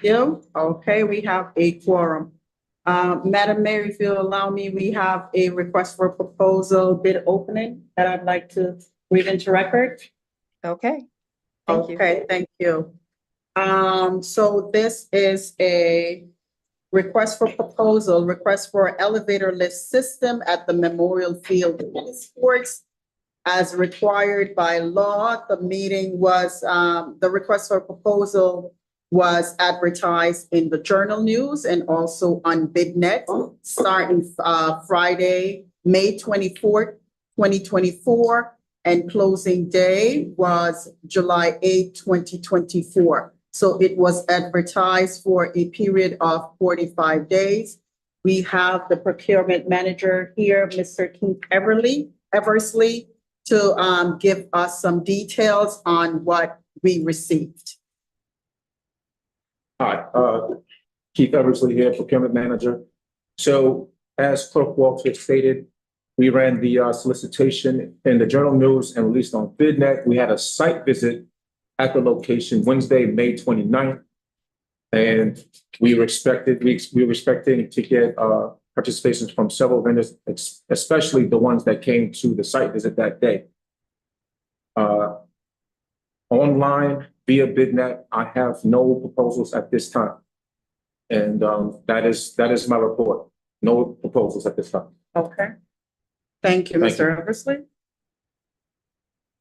you. Okay, we have a quorum. Madam Mayor, if you'll allow me, we have a request for proposal bid opening that I'd like to read into record. Okay. Thank you. Okay, thank you. So this is a request for proposal, request for elevator lift system at the Memorial Field Tennis Courts. As required by law, the meeting was, the request for proposal was advertised in the Journal News and also on BidNet starting Friday, May 24th, 2024, and closing day was July 8th, 2024. So it was advertised for a period of 45 days. We have the procurement manager here, Mr. Keith Eversley, to give us some details on what we received. Hi, Keith Eversley here, procurement manager. So as Clerk Walters stated, we ran the solicitation in the Journal News and released on BidNet. We had a site visit at the location Wednesday, May 29th. And we were expecting to get participations from several vendors, especially the ones that came to the site visit that day. Online via BidNet, I have no proposals at this time. And that is my report. No proposals at this time. Okay. Thank you, Thank Mr. Eversley. Are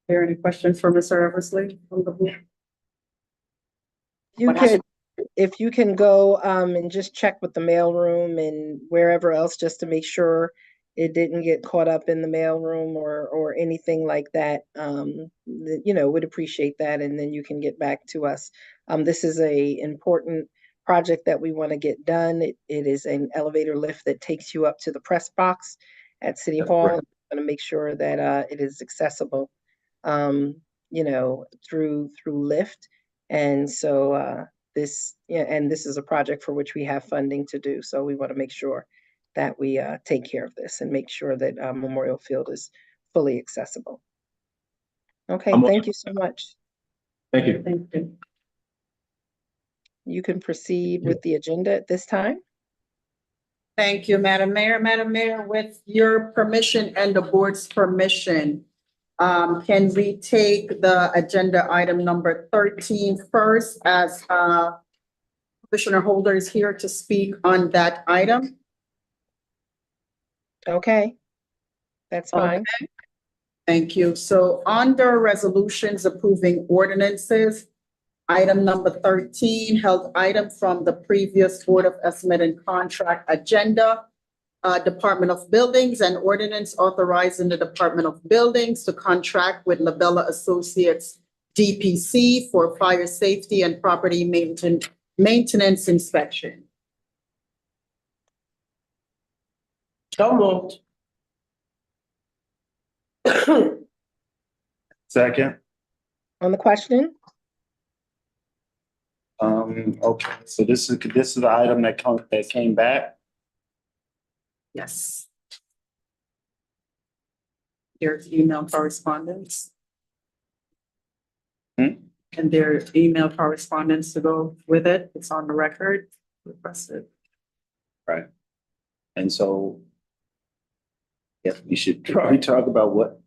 there any questions for Mr. Eversley from the board? You could, if you can go and just check with the mailroom and wherever else, just to make sure it didn't get caught up in the mailroom or anything like that, you know, would appreciate that. And then you can get back to us. This is a important project that we want to get done. It is an elevator lift that takes you up to the press box at City Hall. Correct. We want to make sure that it is accessible, you know, through Lyft. And so this is a project for which we have funding to do. So we want to make sure that we take care of this and make sure that Memorial Field is fully accessible. Okay, thank you so much. Thank you. Thank you. You can proceed with the agenda at this time. Thank you, Madam Mayor. Madam Mayor, with your permission and the board's permission, can we take the agenda item number 13 first, as Commissioner Holder is here to speak on that item? Okay, that's fine. Okay. Thank you. So under resolutions approving ordinances, item number 13, held item from the previous Board of Estimate and Contract agenda. Department of Buildings and ordinance authorizing the Department of Buildings to contract with Labella Associates DPC for fire safety and property maintenance inspection. So moved. Second. On the question? Okay, so this is the item that came back. Yes. There's email correspondence. And there's email correspondence to go with it. It's on the record, requested. Right. And so, yes, we should probably talk about what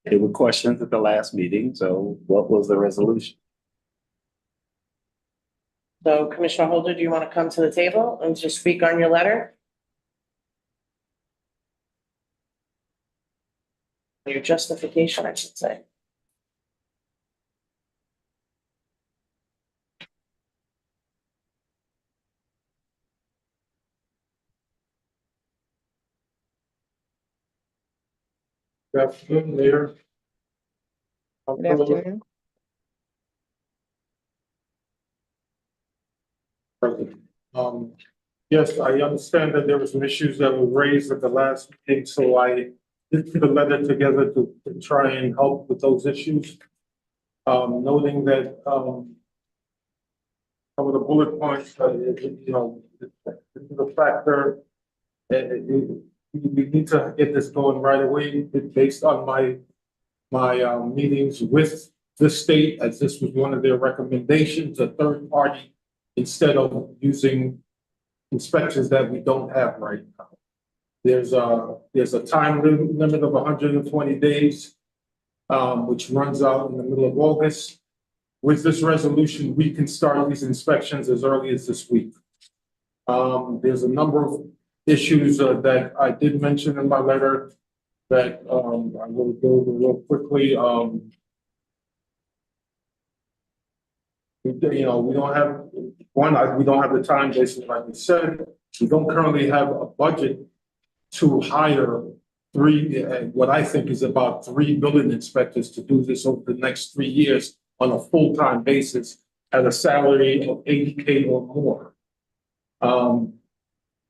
there were questions at the last meeting. So what was the resolution? So Commissioner Holder, do you want to come to the table and just speak on your letter? Your justification, I should say. Good afternoon, Mayor. Good afternoon. Yes, I understand that there were some issues that were raised at the last meeting, so I did put a letter together to try and help with those issues. Noting that some of the bullet points, you know, the factor that we need to get this going right away, based on my meetings with the state, as this was one of their recommendations, a third party instead of using inspections that we don't have right now. There's a time limit of 120 days, which runs out in the middle of August. With this resolution, we can start these inspections as early as this week. There's a number of issues that I did mention in my letter that I will go over real quickly. We don't have we don't have the time, basically, like we said. We don't currently have a budget to hire what I think is about 3 building inspectors to do this over the next 3 years on a full-time basis at a salary of $80K or more.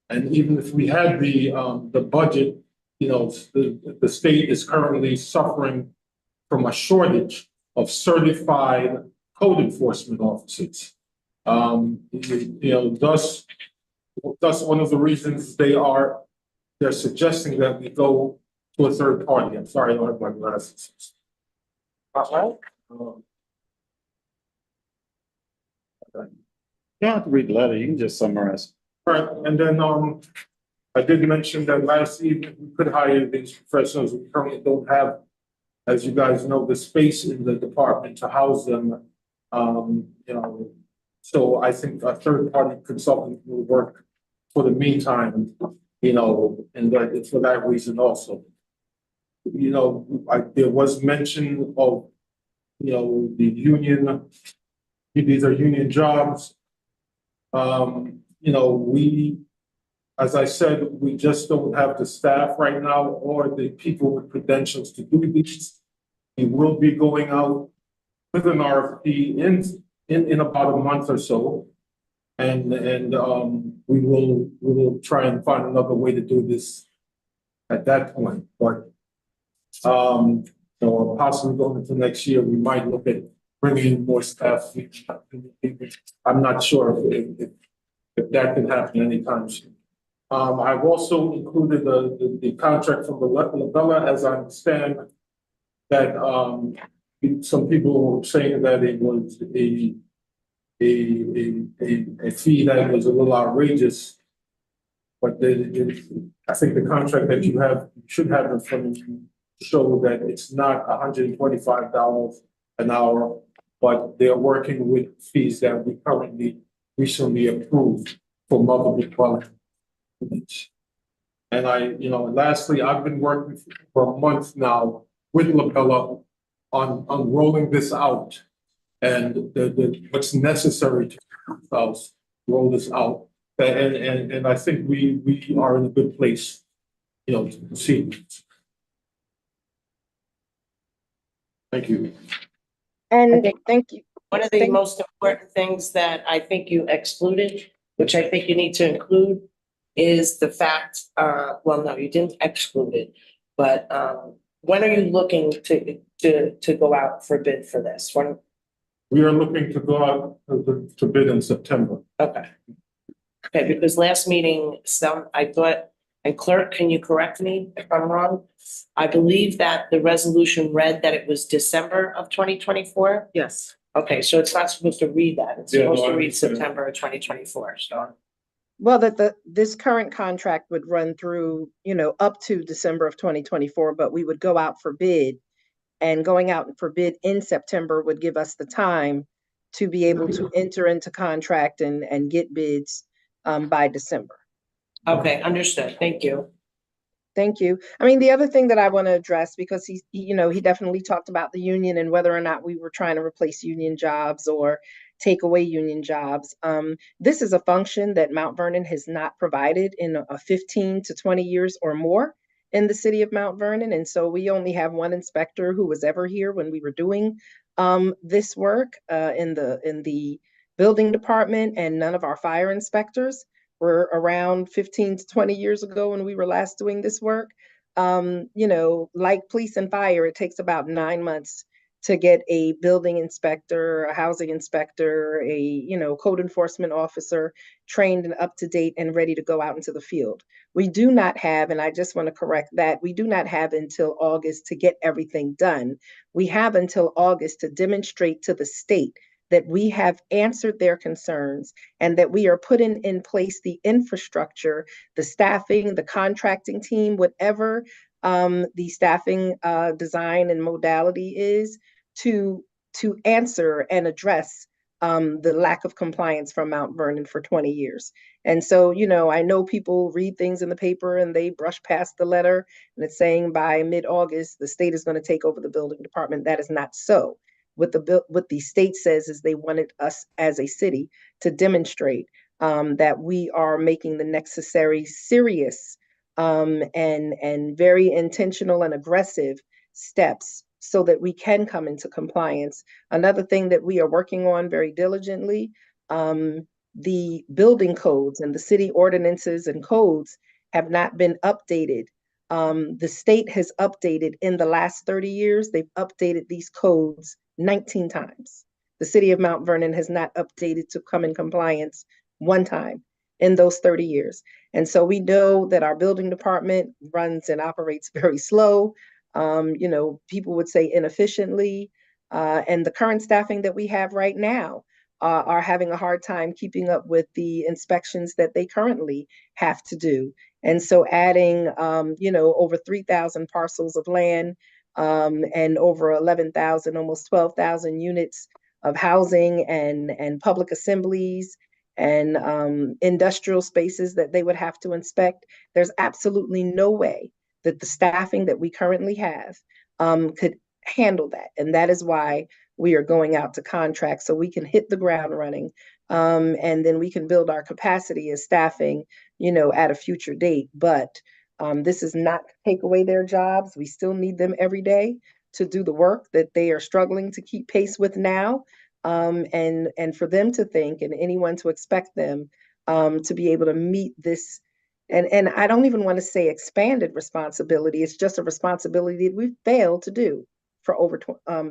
And even if we had the budget, the state is currently suffering from a shortage of certified code enforcement officers. Thus one of the reasons they're suggesting that we go to a third party. I'm sorry, I don't have my glasses. You don't have to read the letter, you can just summarize. All right, and then, I did mention that last evening we could hire these professionals. We currently don't have, as you guys know, the space in the department to house them. So I think a third-party consultant will work for the meantime, and that for that reason also. There was mention of, the union, these are union jobs. As I said, we just don't have the staff right now or the people with credentials to do these. We will be going out with an RFP in about a month or so. And we will try and find another way to do this at that point. But possibly going into next year, we might look at bringing in more staff. I'm not sure if that can happen anytime soon. I've also included the contract from the Labella, as I understand that some people were saying that it was a fee that was a little outrageous. But I think the contract that you should have in front of you show that it's not $125 an hour, but they're working with fees that we currently recently approved for multiple dwelling units. And lastly, I've been working for a month now with Labella on rolling this out and what's necessary to roll this out. And I think we are in a good place, to proceed. Thank you. And think- thank you. One of the most important things that I think you excluded, which I think you need to include, is the fact, well, no, you didn't exclude it, but when are you looking to go out for bid for this? When? We are looking to go out to bid in September. Okay. Okay, because last meeting, I thought, and clerk, can you correct me if I'm wrong? I believe that the resolution read that it was December of 2024. Yes. Okay, so it's not supposed to read that. It's Yeah, supposed no, I to read understand. September of 2024, so. Well, this current contract would run through, up to December of 2024, but we would go out for bid. And going out for bid in September would give us the time to be able to enter into contract and get bids by December. Okay, understood. Thank you. Thank you. I mean, the other thing that I want to address, because he definitely talked about the union and whether or not we were trying to replace union jobs or take away union jobs. This is a function that Mount Vernon has not provided in a 15 to 20 years or more in the city of Mount Vernon. And so we only have one inspector who was ever here when we were doing this work in the building department, and none of our fire inspectors were around 15 to 20 years ago when we were last doing this work. Like police and fire, it takes about 9 months to get a building inspector, a housing inspector, a code enforcement officer trained and up to date and ready to go out into the field. We do not have, and I just want to correct that, we do not have until August to get everything done. We have until August to demonstrate to the state that we have answered their concerns and that we are putting in place the infrastructure, the staffing, the contracting team, whatever the staffing design and modality is to answer and address the lack of compliance from Mount Vernon for 20 years. And so, you know, I know people read things in the paper and they brush past the letter and it's saying by mid-August, the state is going to take over the building department. That is not so. What the state says is they wanted us as a city to demonstrate that we are making the necessary serious and very intentional and aggressive steps so that we can come into compliance. Another thing that we are working on very diligently, the building codes and the city ordinances and codes have not been updated. The state has updated in the last 30 years, they've updated these codes 19 times. The city of Mount Vernon has not updated to come in compliance one time in those 30 years. And so we know that our building department runs and operates very slow. You know, people would say inefficiently. And the current staffing that we have right now are having a hard time keeping up with the inspections that they currently have to do. And so adding, you know, over 3,000 parcels of land and over 11,000, almost 12,000 units of housing and public assemblies and industrial spaces that they would have to inspect. There's absolutely no way that the staffing that we currently have could handle that. And that is why we are going out to contract so we can hit the ground running. And then we can build our capacity as staffing, you know, at a future date. But this is not to take away their jobs. We still need them every day to do the work that they are struggling to keep pace with now. And for them to think and anyone to expect them to be able to meet this. And I don't even want to say expanded responsibility. It's just a responsibility that we've failed to do for over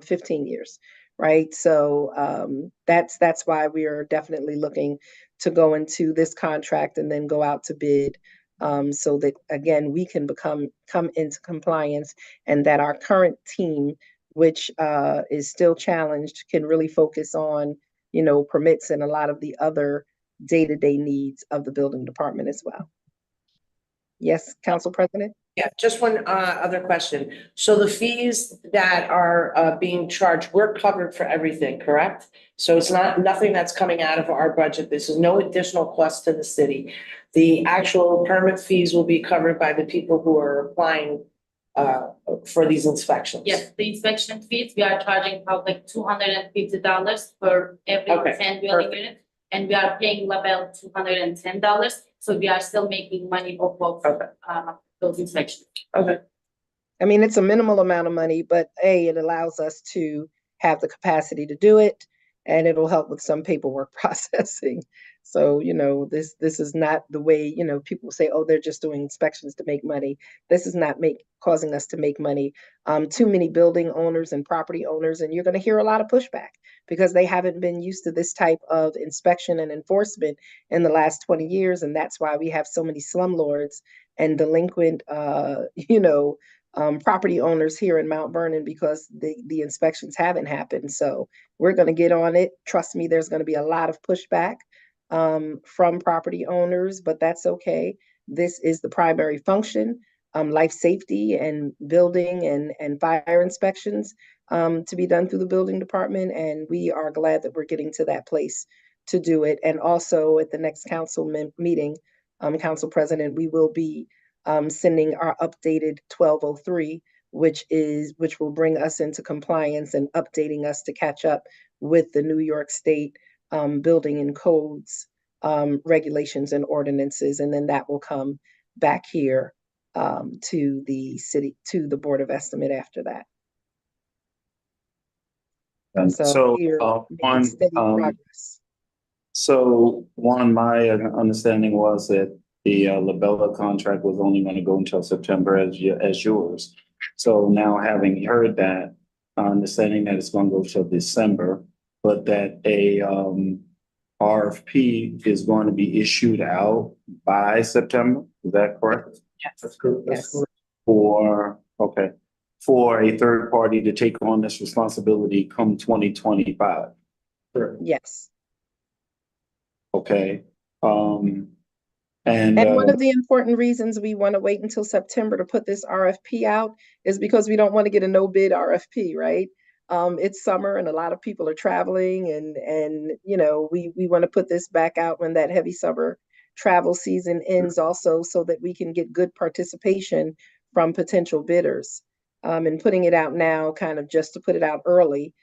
15 years, right? So that's why we are definitely looking to go into this contract and then go out to bid so that, again, we can come into compliance and that our current team, which is still challenged, can really focus on, you know, permits and a lot of the other day-to-day needs of the building department as well. Yes, Council President? Yeah, just one other question. So the fees that are being charged, we're covered for everything, correct? So it's nothing that's coming out of our budget. This is no additional cost to the city. The actual permit fees will be covered by the people who are applying for these inspections. Yes, the inspection fees, we are charging public $250 for every Okay, 10 dwelling perfect. unit. And we are paying Label $210. So we are still making money off of Okay. those inspections. Okay. I mean, it's a minimal amount of money, but it allows us to have the capacity to do it, and it'll help with some paperwork processing. So, you know, this is not the way, you know, people say, oh, they're just doing inspections to make money. This is not causing us to make money. Too many building owners and property owners, and you're going to hear a lot of pushback because they haven't been used to this type of inspection and enforcement in the last 20 years. And that's why we have so many slumlords and delinquent, you know, property owners here in Mount Vernon because the inspections haven't happened. So we're going to get on it. Trust me, there's going to be a lot of pushback from property owners, but that's okay. This is the primary function, life safety and building and fire inspections to be done through the building department. And we are glad that we're getting to that place to do it. And also at the next council meeting, Council President, we will be sending our updated 1203, which will bring us into compliance and updating us to catch up with the New York State building and codes regulations and ordinances. And then that will come back here to the city, to the Board of Estimate after that. And so, we are making one, steady progress. so one, my understanding was that the Labella contract was only going to go until September as yours. So now having heard that, understanding that it's going to go till December, but that a RFP is going to be issued out by September, is that correct? That's good. That's Yes. good. For a third party to take on this responsibility come 2025. Yes. Okay, and. And one of the important reasons we want to wait until September to put this RFP out is because we don't want to get a no bid RFP, right? It's summer and a lot of people are traveling and you know, we want to put this back out when that heavy summer travel season ends also so that we can get good participation from potential bidders. And putting it out now, kind of just to put it out early,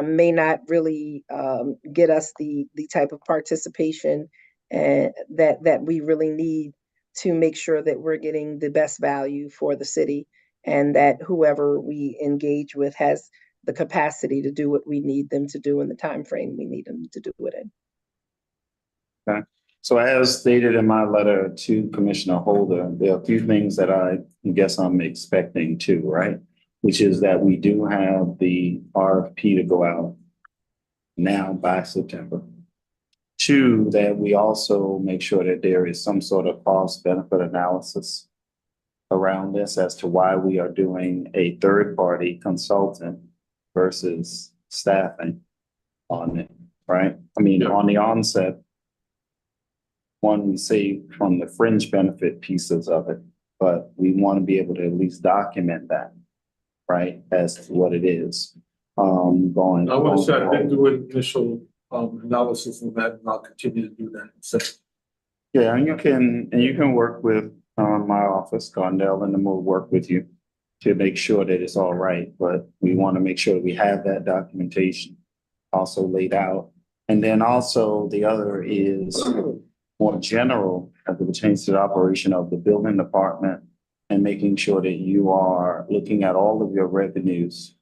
may not really get us the type of participation that we really need to make sure that we're getting the best value for the city and that whoever we engage with has the capacity to do what we need them to do in the time frame we need them to do it in. Okay. So as stated in my letter to Commissioner Holder, there are a few things that I guess I'm expecting too, right? Which is that we do have the RFP to go out now by September. Two, that we also make sure that there is some sort of cost benefit analysis around this as to why we are doing a third party consultant versus staffing on it, right? I mean, on the onset, one, we see from the fringe benefit pieces of it, but we want to be able to at least document that, right, as to what it is. Going. I want to say I did do an initial analysis of that, and I'll continue to do that. So, Yeah, and you can work with my office, Gondell, and then we'll work with you to make sure that it's all right. But we want to make sure that we have that documentation also laid out. And then also the other is more general as it pertains to the operation of the building department and making sure that you are looking at all of your revenues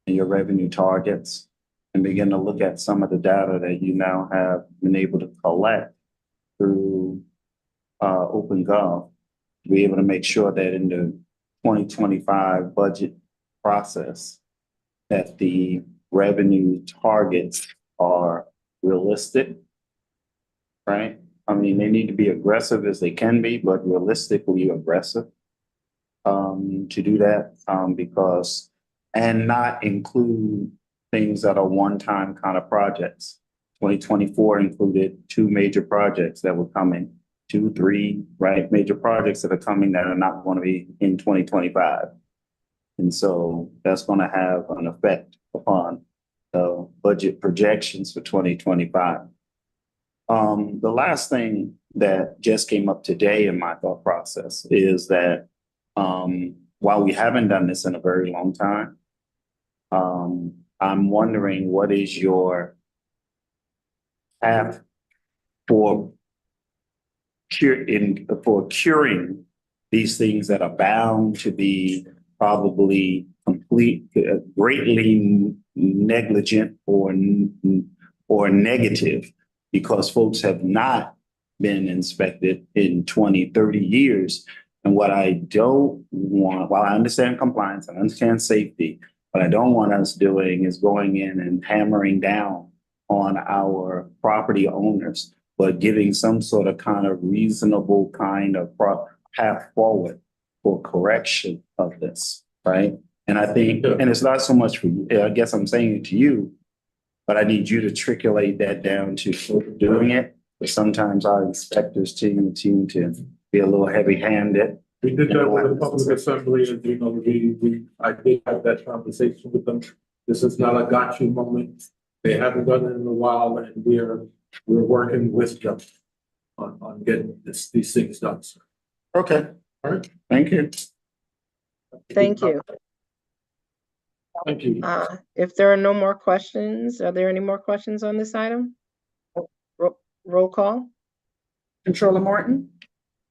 and your revenue targets and begin to look at some of the data that you now have been able to collect through OpenGov, to be able to make sure that in the 2025 budget process, that the revenue targets are realistic, right? I mean, they need to be aggressive as they can be, but realistically aggressive to do that because, and not include things that are one-time kind of projects. 2024 included 2 major projects that were coming, 2, 3, right? Major projects that are coming that are not going to be in 2025. And so that's going to have an effect upon the budget projections for 2025. The last thing that just came up today in my thought process is that while we haven't done this in a very long time, I'm wondering what is your path for curing these things that are bound to be probably greatly negligent or negative because folks have not been inspected in 20, 30 years. And what I don't want, while I understand compliance, I understand safety, what I don't want us doing is going in and hammering down on our property owners, but giving some sort of kind of reasonable kind of path forward for correction of this, right? And I think, and it's not so much for you, I guess I'm saying it to you, but I need you to triculate that down to doing it. But sometimes our inspectors seem to be a little heavy-handed. we did that with the public assembly, and you know, I did have that conversation with them. This is not a got you moment. They haven't done it in a while, and we're working with them on getting these things done. Sir. Okay. All right. Thank you. Thank you. Thank you. If there are no more questions, are there any more questions on this item? Roll call. Controller Morton?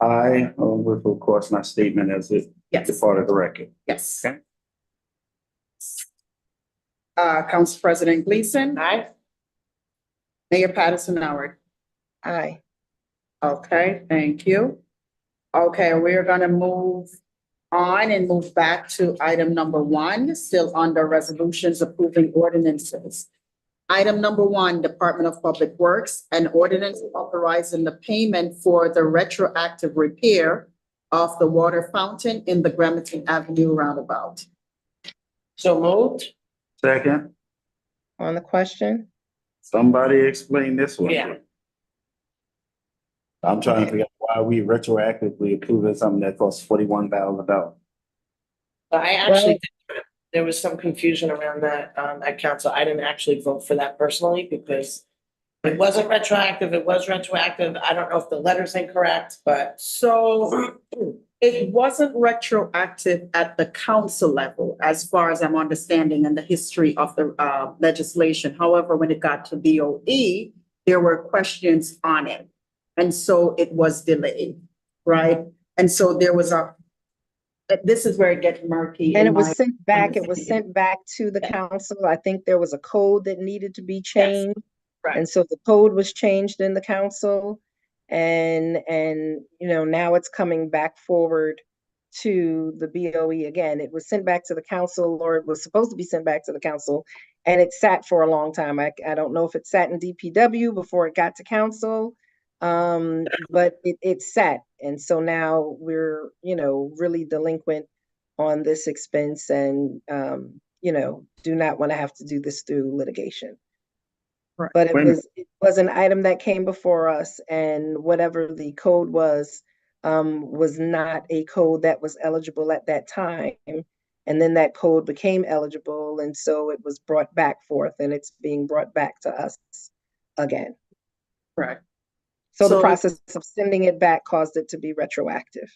I will, of course, my statement as it Yes. is part of the record. Yes. Okay. Council President Gleason? Aye. Mayor Patterson Howard? Aye. Okay, thank you. Okay, we're gonna move on and move back to item number 1, still under resolutions approving ordinances. Item number 1, Department of Public Works, an ordinance authorizing the payment for the retroactive repair of the water fountain in the Bremerton Avenue roundabout. So moved. Second. On the question? Somebody explain this one. Yeah. I'm trying to figure out why we retroactively approving something that costs $41,000. I actually, there was some confusion around that, at council. I didn't actually vote for that personally because it wasn't retroactive, it was retroactive. I don't know if the letter's incorrect, but So it wasn't retroactive at the council level, as far as I'm understanding in the history of the legislation. However, when it got to BOE, there were questions on it. And so it was delayed, right? And so there was this is where it gets murky. And in it was my sent back, it was understanding. sent back to the council. I think there was a code that needed to be changed. Right. And so the code was changed in the council. And, you know, now it's coming back forward to the BOE again. It was sent back to the council, or it was supposed to be sent back to the council. And it sat for a long time. I don't know if it sat in DPW before it got to council. But it sat. And so now we're, you know, really delinquent on this expense and, you know, do not want to have to do this through litigation. Right. But Wait a minute. it was an item that came before us, and whatever the code was not a code that was eligible at that time. And then that code became eligible, and so it was brought back forth, and it's being brought back to us again. Right. So the So- process of sending it back caused it to be retroactive.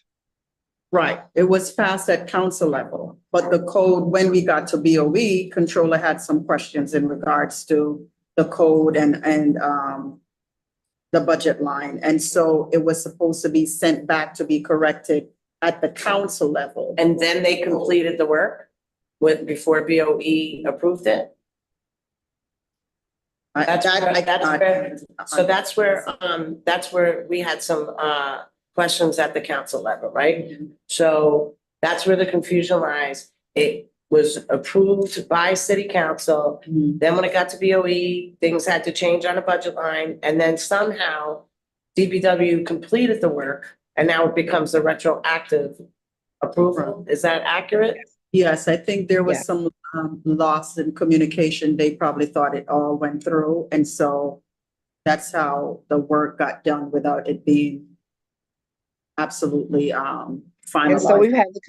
Right, it was passed at council level, but the code, when we got to BOE, controller had some questions in regards to the code and the budget line. And so it was supposed to be sent back to be corrected at the council level. and then they completed the work before BOE approved it. That's where- So that's where we had some questions at the council level, right? So that's where the confusion lies. It was approved by city council. Mhm. Then when it got to BOE, things had to change on a budget line, and then somehow DPW completed the work, and now it becomes a retroactive approval. Is that accurate? Yes, I think there was Yeah. some loss in communication. They probably thought it all went through, and so that's how the work got done without it being absolutely finalized. And so we've had the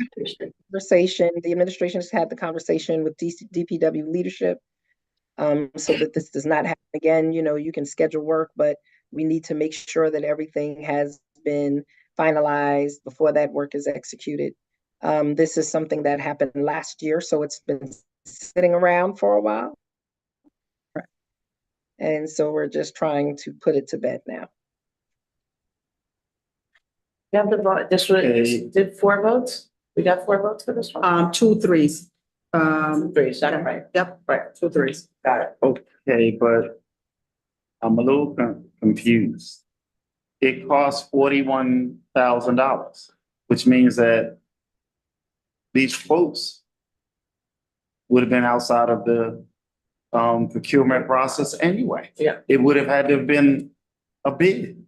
conversation, the administration has had the conversation with DPW leadership, so that this does not happen again. You know, you can schedule work, but we need to make sure that everything has been finalized before that work is executed. This is something that happened last year, so it's been sitting around for a while. And so we're just trying to put it to bed now. You have the vote, this was, Okay. did 4 votes? We got 4 votes for this one? 2 3s. 3, is that right? Yep, right, 2 3s. Got it. Okay, but I'm a little confused. It costs $41,000, which means that these quotes would have been outside of the procurement process anyway. Yeah. It would have had to have been a bid.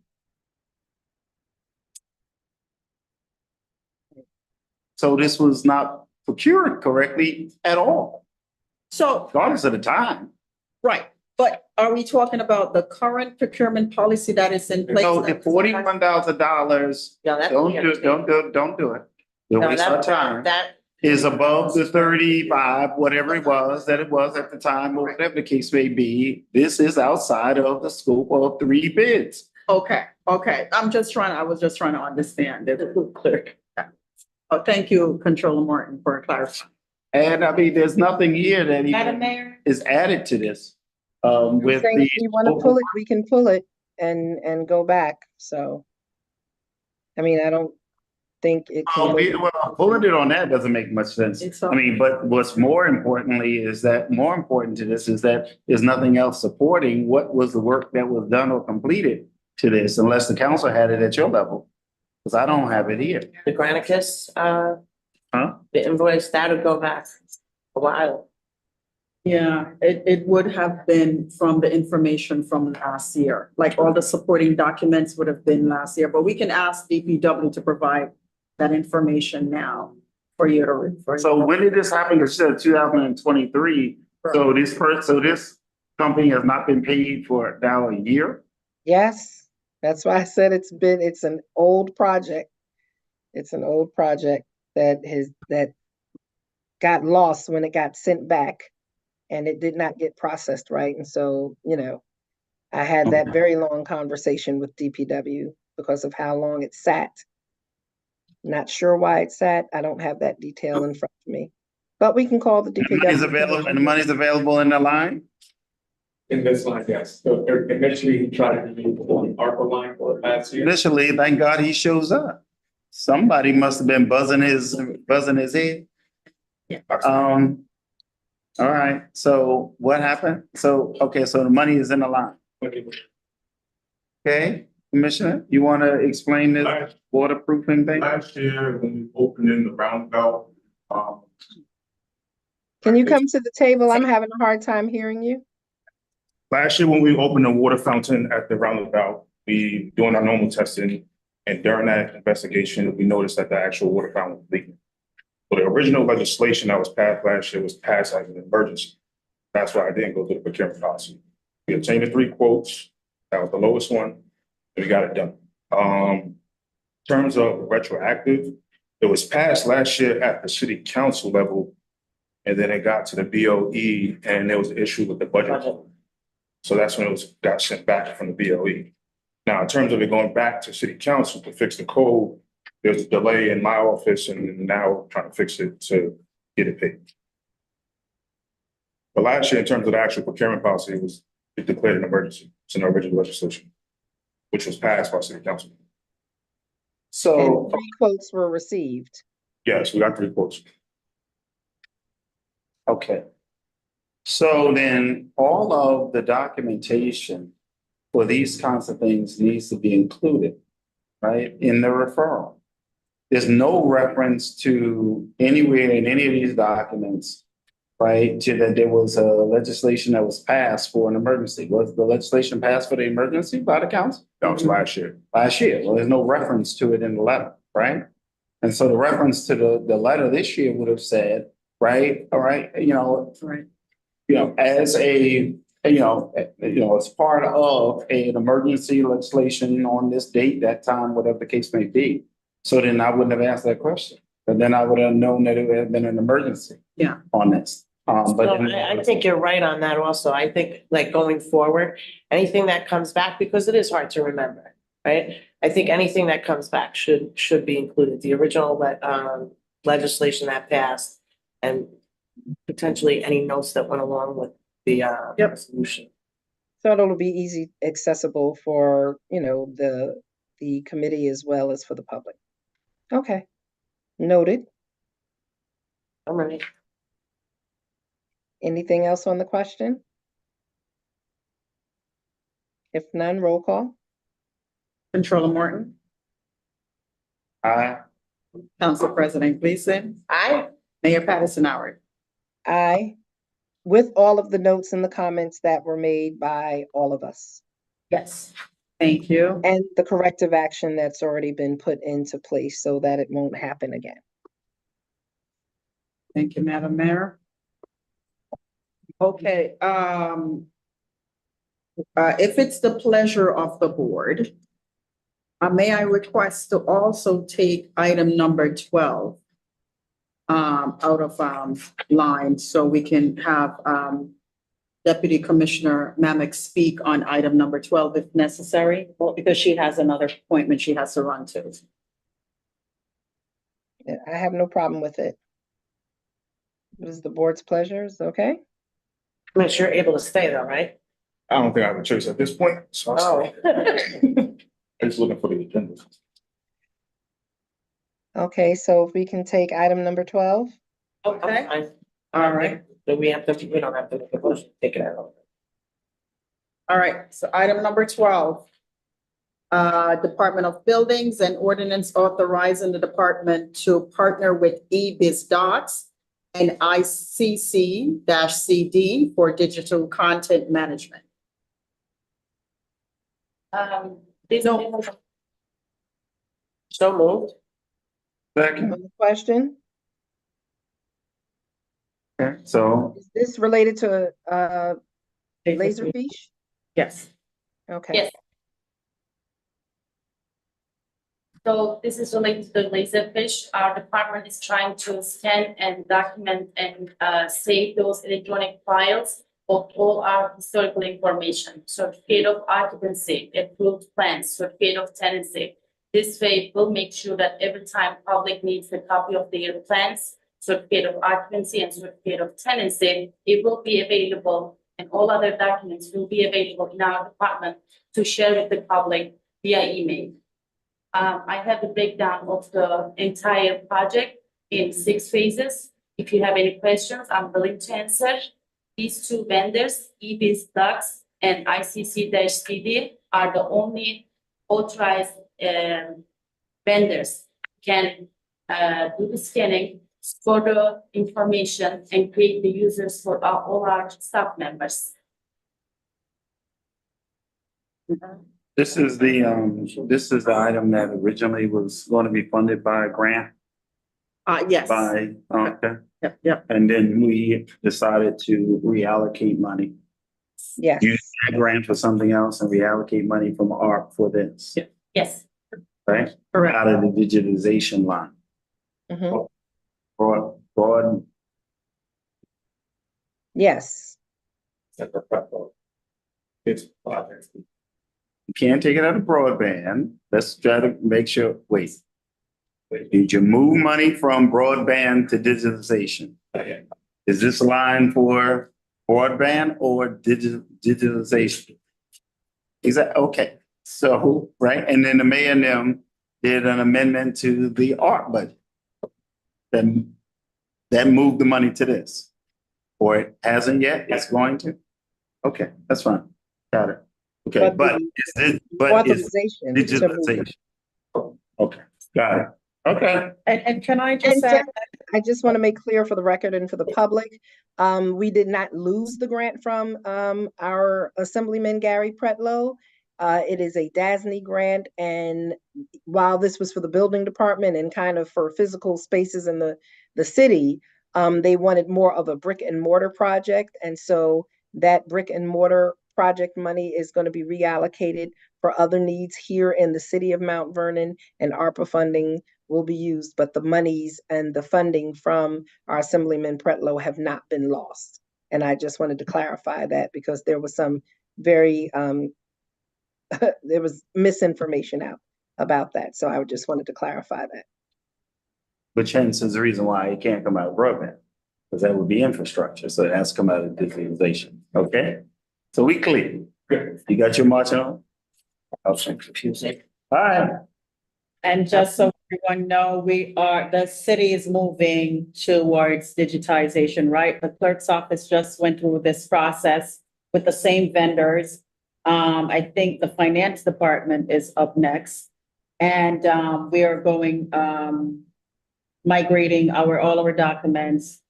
So this was not procured correctly at all, So, regardless of the time. right, but are we talking about the current procurement policy that is in place? So the $41,000, Yeah, that's. don't do it. You'll No, waste our that, time. that, Is above the 35, whatever it was that it was at the time, or whatever the case may be. This is outside of the scope of 3 bids. Okay, I was just trying to understand it. Clear. Oh, thank you, Controller Martin, for clarifying. And I mean, there's nothing here that Madam even Mayor? is added to this. With Saying the. if we want to pull it, we can pull it and go back, so. I mean, I don't think it can. Well, pulling it on that doesn't make much sense. It's I mean, but what's more importantly is that, more important to this is that there's nothing else supporting what was the work that was done or completed to this, unless the council had it at your level. Because I don't have it here. The Granicus, Huh? the invoice, that would go back a while. Yeah, it would have been from the information from last year, like all the supporting documents would have been last year, but we can ask DPW to provide that information now for you to refer. So when did this happen? Because you said 2023. So this company has not been paid for now a year? Yes, that's why I said it's an old project. It's an old project that got lost when it got sent back and it did not get processed right. And so, I had that Okay. very long conversation with DPW because of how long it sat. Not sure why it sat. I don't have that detail in front of me. But we can call the And the money's DPW. available, and the money's available in the line? In this line, yes. So initially, he tried to do the ARPA line for last year. Initially, thank God he shows up. Somebody must have been buzzing his head. All right, so what happened? So, okay, so the money is in the line. Okay, Commissioner, you want to explain this Last, waterproofing thing? last year, when we opened in the roundabout, Can you come to the table? I'm having a hard time hearing you. last year when we opened the water fountain at the roundabout, we doing our normal testing. And during that investigation, we noticed that the actual water fountain was leaking. So the original legislation that was passed last year was passed as an emergency. That's why I didn't go through the procurement policy. We obtained the 3 quotes. That was the lowest one. And we got it done. In terms of retroactive, it was passed last year at the city council level. And then it got to the BOE and there was an issue with the budget. So that's when got sent back from the BOE. Now, in terms of it going back to city council to fix the code, there's a delay in my office and now trying to fix it to get it paid. But last year, in terms of the actual procurement policy, it declared an emergency. It's an original legislation, which was passed by city council. And So, 3 quotes were received. Yes, we got 3 quotes. okay. So then all of the documentation for these kinds of things needs to be included, right, in the referral. There's no reference to anywhere in any of these documents, right, to that there was a legislation that was passed for an emergency. Was the legislation passed for the emergency by the council? That was last year. Last year. Well, there's no reference to it in the letter, right? And so the reference to the letter this year would have said, right, all right, as as part of an emergency legislation on this date, that time, whatever the case may be. So then I wouldn't have asked that question, but then I would have known that it had been an emergency. Yeah. On this. But I think you're right on that also. I think like going forward, anything that comes back, because it is hard to remember, right? I think anything that comes back should be included. The original legislation that passed and potentially any notes that went along with the resolution. So it'll be easy accessible for, the committee as well as for the public. Okay, noted. All right. Anything else on the question? If none, roll call. Controller Morton, Council President Gleason, Aye. Mayor Patterson Howard. Aye, with all of the notes and the comments that were made by all of us. Yes. Thank you. And the corrective action that's already been put into place so that it won't happen again. Thank you, Madam Mayor. Okay, if it's the pleasure of the board, may I request to also take item number 12 out of line so we can have Deputy Commissioner Mamek speak on item number 12 if necessary, because she has another appointment she has to run to. Yeah, I have no problem with it. It is the board's pleasure, is okay? Commissioner, you're able to stay though, right? I don't think I have a choice at this point, so Oh. I'm just looking for the agenda. Okay, so if we can take item number 12. Okay. Fine. All right. Then we don't have to make a motion, take it out. All right, so item number 12. Department of Buildings and Ordinance authorizing the department to partner with eBizDocs and ICC-CD for digital content management. No. So moved. Second, On the question, okay, so, is this related to Laserfish? Yes. Okay. Yes. So this is related to the Laserfish. Our department is trying to scan and document and save those electronic files of all our historical information, certificate of occupancy, approved plans, certificate of tenancy. This way it will make sure that every time public needs a copy of their plans, certificate of occupancy and certificate of tenancy, it will be available, and all other documents will be available in our department to share with the public via email. I have the breakdown of the entire project in 6 phases. If you have any questions, I'm willing to answer. These 2 vendors, eBiz Lux and ICC-CD, are the only authorized vendors can do the scanning, store the information, and create the users for all our staff members. This is the item that originally was going to be funded by a grant Yes. okay. Yep. And then we decided to reallocate money, Yes. use that grant for something else and reallocate money from ARP for this, Yeah. Yes, right? Correct. Out of the digitization line. Mhm. Broad, Yes. It's projects. you can't take it out of broadband. Let's try to make sure, wait. Did you move money from broadband to digitization? Is this line for broadband or digitalization? Is that, okay, so, right, and then the mayor and them did an amendment to the ARP budget. Then, that moved the money to this. Or it hasn't yet, it's going to? Okay, that's fine, got it. Okay, But but the is this, but is Authorization. to move it. digitalization? Okay, got it, okay. And can I And just add? I just want to make clear for the record and for the public, we did not lose the grant from our Assemblyman Gary Pretlow. It is a DASNY grant, and while this was for the building department and kind of for physical spaces in the city, they wanted more of a brick and mortar project, and so that brick and mortar project money is going to be reallocated for other needs here in the city of Mount Vernon, and ARPA funding will be used, but the monies and the funding from our Assemblyman Pretlow have not been lost. And I just wanted to clarify that because there was some very, there was misinformation out about that. So I just wanted to clarify that. Which hence is the reason why it can't come out of broadband, because that would be infrastructure, so it has to come out of digitalization, okay? So we clear. You got your march on? Okay, confusing. All right, And just so everyone know, the city is moving towards digitization, right? The clerk's office just went through this process with the same vendors. I think the finance department is up next. And we are going, migrating all our documents,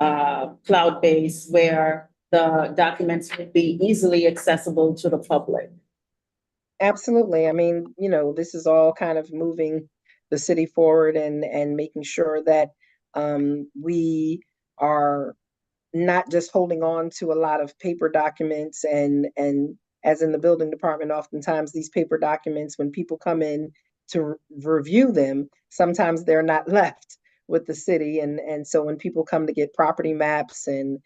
cloud-based, where the documents would be easily accessible to the public. Absolutely. I mean, this is all kind of moving the city forward and making sure that we are not just holding on to a lot of paper documents and as in the building department, oftentimes these paper documents, when people come in to review them, sometimes they're not left with the city. And so when people come to get property maps and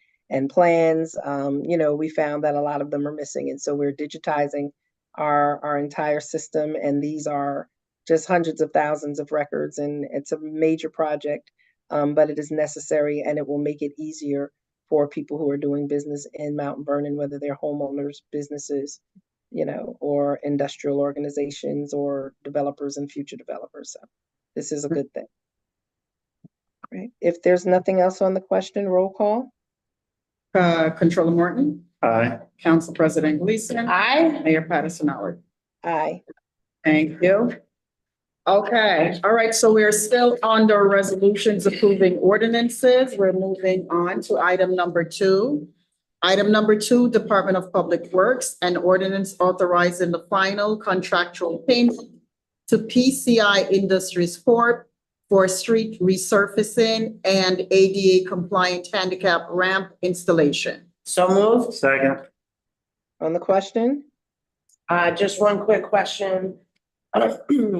plans, we found that a lot of them are missing. And so we're digitizing our entire system, and these are just hundreds of thousands of records, and it's a major project, but it is necessary, and it will make it easier for people who are doing business in Mount Vernon, whether they're homeowners, businesses, or industrial organizations or developers and future developers. So this is a good thing. Right. If there's nothing else on the question, roll call. Controller Morton, aye. Council President Gleason. Aye. Mayor Patterson Howard. Aye. Thank you. Okay, all right, so we're still under resolutions approving ordinances. We're moving on to item number 2. Item number 2, Department of Public Works, an ordinance authorizing the final contractual payment to PCI Industries Corp. For street resurfacing and ADA compliant handicap ramp installation. So moved. Second, On the question? Just one quick question.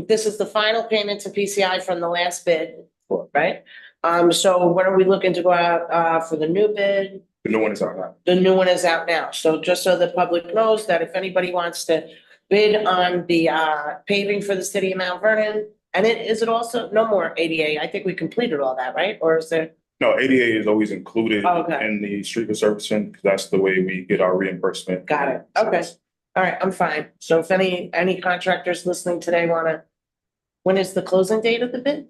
This is the final payment to PCI from the last bid, right? So when are we looking to go out, for the new bid? The new one is out now. The new one is out now, so just so the public knows that if anybody wants to bid on the paving for the city of Mount Vernon, and is it also, no more ADA, I think we completed all that, right? Or is there, No, ADA is always included Oh, okay. in the street resurfacing, because that's the way we get our reimbursement. got it, okay, all right, I'm fine. So if any contractors listening today wanna, when is the closing date of the bid?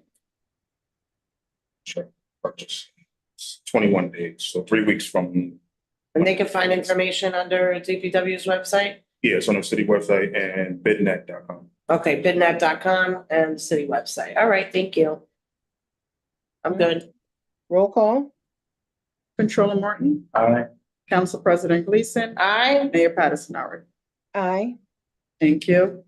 Sure. Purchase. It's 21 days, so 3 weeks from, And they can find information under DPW's website? yeah, it's on the city website and bidnet.com. Okay, bidnet.com and the city website. All right, thank you. I'm good. Roll call? Controller Martin, Aye. Council President Gleason, I, Mayor Patterson Howard. Aye. Thank you.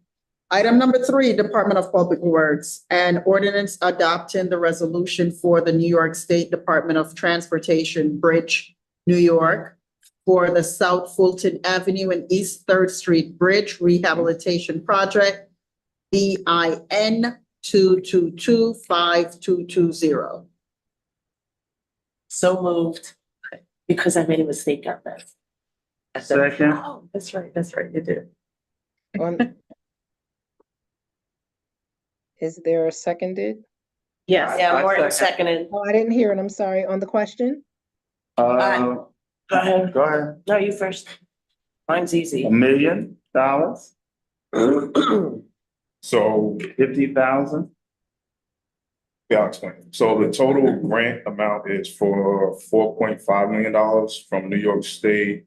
Item number 3, Department of Public Works, an ordinance adopting the resolution for the New York State Department of Transportation Bridge, New York, for the South Fulton Avenue and East Third Street Bridge Rehabilitation Project, BIN 2225220. so moved because I made a mistake on this. Second. Oh, that's right, you did. On- Is there a seconded? Yes, yeah, I Morton second. seconded. Oh, I didn't hear it. I'm sorry. On the question? Uh, Go ahead. go ahead. No, you first. Mine's easy. $1 million, So, 50,000. yeah, I'll explain. So the total grant amount is for $4.5 million from New York State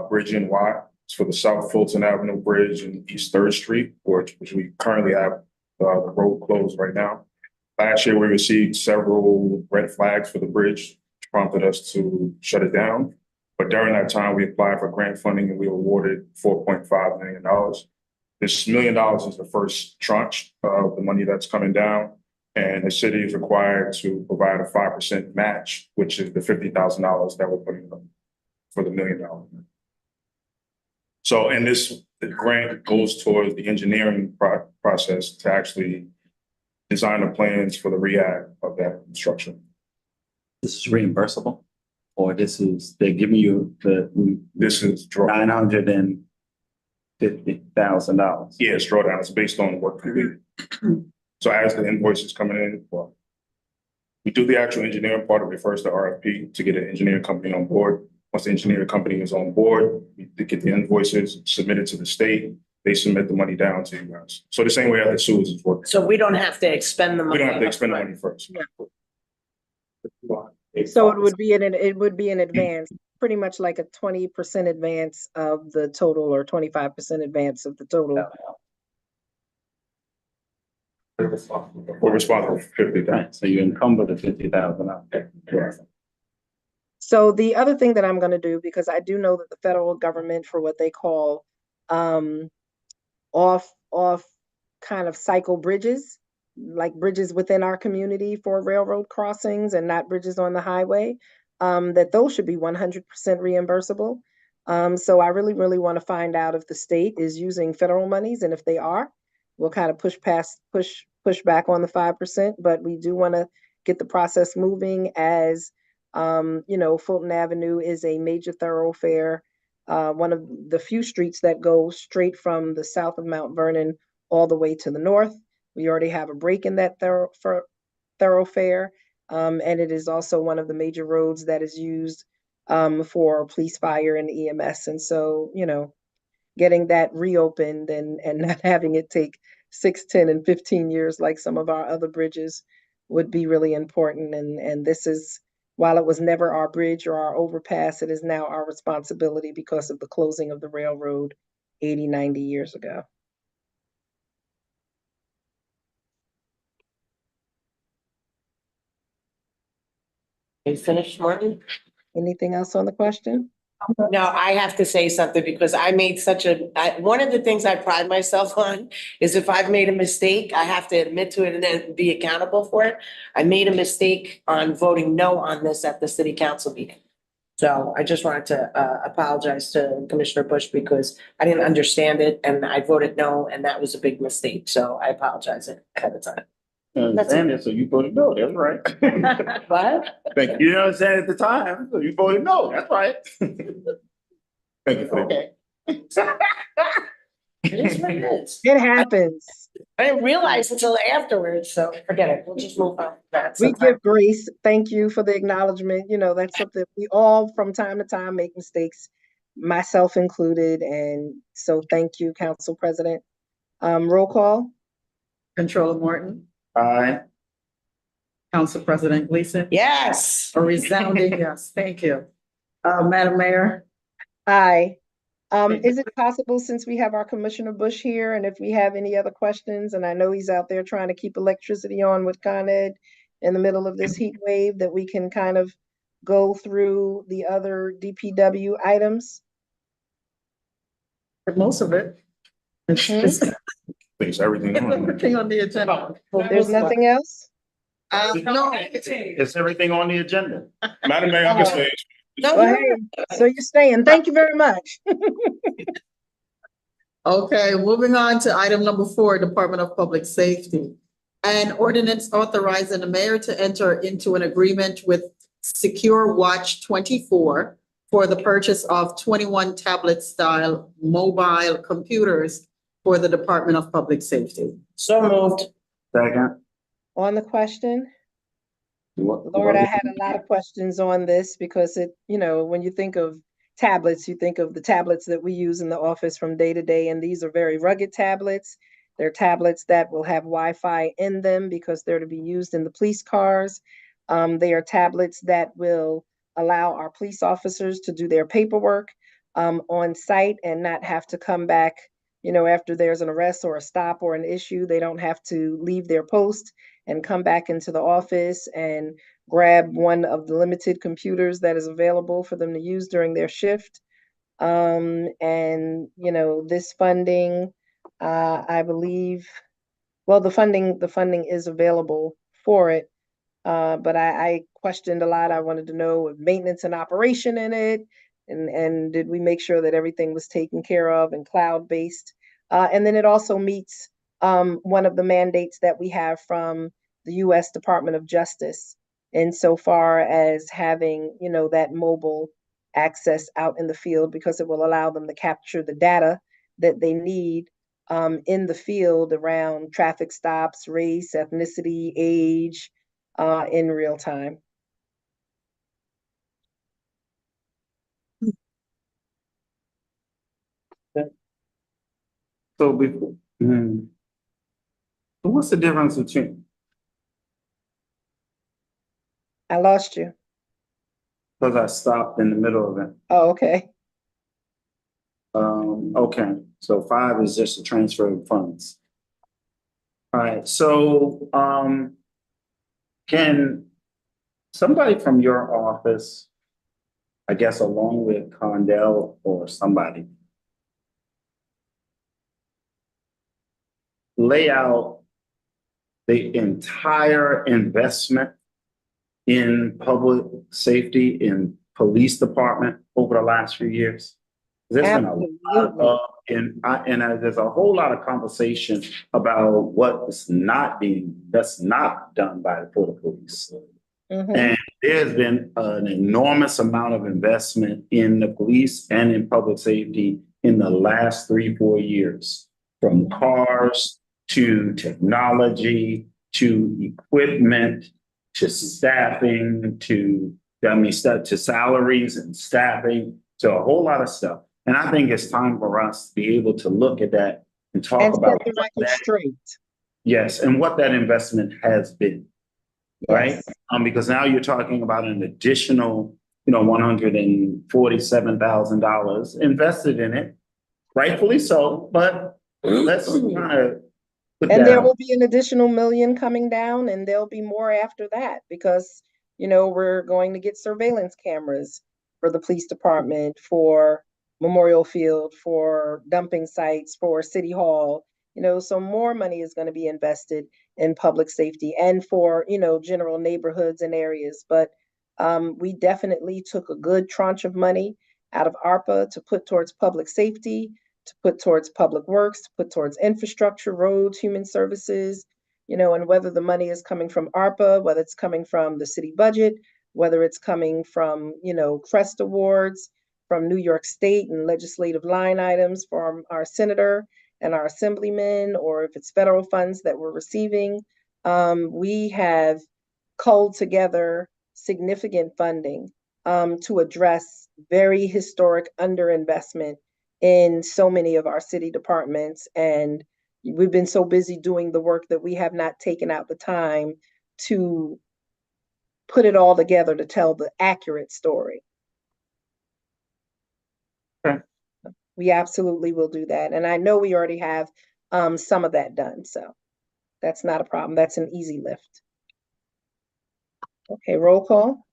Bridge NY. It's for the South Fulton Avenue Bridge and East Third Street, which we currently have the road closed right now. Last year, we received several red flags for the bridge, which prompted us to shut it down. But during that time, we applied for grant funding and we were awarded $4.5 million. This $1 million is the first tranche of the money that's coming down. And the city is required to provide a 5% match, which is the $50,000 that we're putting up for the $1 million. So, and the grant goes towards the engineering process to actually design the plans for the rehab of that construction. This is reimbursable, or they're giving you the This is draw. $950,000. Yeah, it's drawdown. It's based on work completed. So as the invoices coming in, well, we do the actual engineering part of it first, the RFP, to get an engineering company on board. Once the engineering company is on board, we get the invoices submitted to the state. They submit the money down to you guys. So the same way other sewers is working. So we don't have to expend the money. We don't have to expend the money first. So it would be in advance, pretty much like a 20% advance of the total or 25% advance of the total. We're responsible for 50,000. Right, so you encumber the 50,000 out there. So the other thing that I'm gonna do, because I do know that the federal government, for what they call off kind of cycle bridges, like bridges within our community for railroad crossings and not bridges on the highway, that those should be 100% reimbursable. So I really want to find out if the state is using federal monies, and if they are, we'll kind of push back on the 5%, but we do want to get the process moving as, Fulton Avenue is a major thoroughfare, one of the few streets that go straight from the south of Mount Vernon all the way to the north. We already have a break in that thoroughfare, and it is also one of the major roads that is used for police, fire, and EMS. And so, getting that reopened and not having it take 6, 10, and 15 years like some of our other bridges would be really important. And this is, while it was never our bridge or our overpass, it is now our responsibility because of the closing of the railroad 80, 90 years ago. You finished, Martin? Anything else on the question? No, I have to say something because I made one of the things I pride myself on is if I've made a mistake, I have to admit to it and then be accountable for it. I made a mistake on voting no on this at the city council meeting. So I just wanted to apologize to Commissioner Bush because I didn't understand it and I voted no, and that was a big mistake. So I apologize ahead of time. Understand it, so you voted no, that's right. What? Thank you. You didn't understand at the time, so you voted no, that's right. Thank you for that. Okay. It is what it is. It happens. I didn't realize until afterwards, so forget it. We'll just move on. That's We give grace. Thank you for the acknowledgement. You know, that's something we all from time to time make mistakes, myself included. And so thank you, Council President. Roll call. Controller Morton, Aye. Council President Gleason. Yes. A resounding yes, thank you. Madam Mayor, Aye. Is it possible, since we have our Commissioner Bush here, and if we have any other questions, and I know he's out there trying to keep electricity on with Con Ed in the middle of this heat wave, that we can kind of go through the other DPW items? most of it. It's Thanks, everything on. everything on the agenda. There's nothing else? No, It's everything on the agenda. Madam Mayor, I can say, Go ahead. So you're staying. Thank you very much. okay, moving on to item number 4, Department of Public Safety. An ordinance authorizing the mayor to enter into an agreement with Secure Watch 24 for the purchase of 21 tablet-style mobile computers for the Department of Public Safety. So moved. Second. On the question, Lord, I had a lot of questions on this because it, you know, when you think of tablets, you think of the tablets that we use in the office from day to day, and these are very rugged tablets. They're tablets that will have Wi-Fi in them because they're to be used in the police cars. They are tablets that will allow our police officers to do their paperwork on site and not have to come back, you know, after there's an arrest or a stop or an issue. They don't have to leave their post and come back into the office and grab one of the limited computers that is available for them to use during their shift. And, you know, this funding, I believe, well, the funding is available for it. But I questioned a lot. I wanted to know if maintenance and operation in it, and did we make sure that everything was taken care of and cloud-based? And then it also meets one of the mandates that we have from the U.S. Department of Justice insofar as having, you know, that mobile access out in the field, because it will allow them to capture the data that they need in the field around traffic stops, race, ethnicity, age, in real time. So before, so what's the difference between, I lost you. because I stopped in the middle of it. Oh, okay. Okay, so 5 is just a transfer of funds. All right, so, can somebody from your office, I guess along with Condell or somebody, lay out the entire investment in public safety in police department over the last few years? There's been a lot of, and there's a whole lot of conversation about what's that's not done by the police. And there's been an enormous amount of investment in the police and in public safety in the last 3-4 years, from cars to technology, to equipment, to staffing, to salaries and staffing, to a whole lot of stuff. And I think it's time for us to be able to look at that and talk And about set the record straight. yes, and what that investment has been, right? Yes. Because now you're talking about an additional, you know, $147,000 invested in it, rightfully so. But let's kind of put And that there out. will be an additional $1 million coming down, and there'll be more after that, because, you know, we're going to get surveillance cameras for the police department, for Memorial Field, for dumping sites, for City Hall, you know, so more money is going to be invested in public safety and for, you know, general neighborhoods and areas. But We definitely took a good tranche of money out of ARPA to put towards public safety, to put towards public works, to put towards infrastructure, roads, human services, and whether the money is coming from ARPA, whether it's coming from the city budget, whether it's coming from, CREST awards, from New York State and legislative line items from our senator and our assemblymen, or if it's federal funds that we're receiving. We have culled together significant funding to address very historic underinvestment in so many of our city departments. And we've been so busy doing the work that we have not taken out the time to put it all together to tell the accurate story. Okay. We absolutely will do that. And I know we already have some of that done. So that's not a problem. That's an easy lift. Okay, roll call.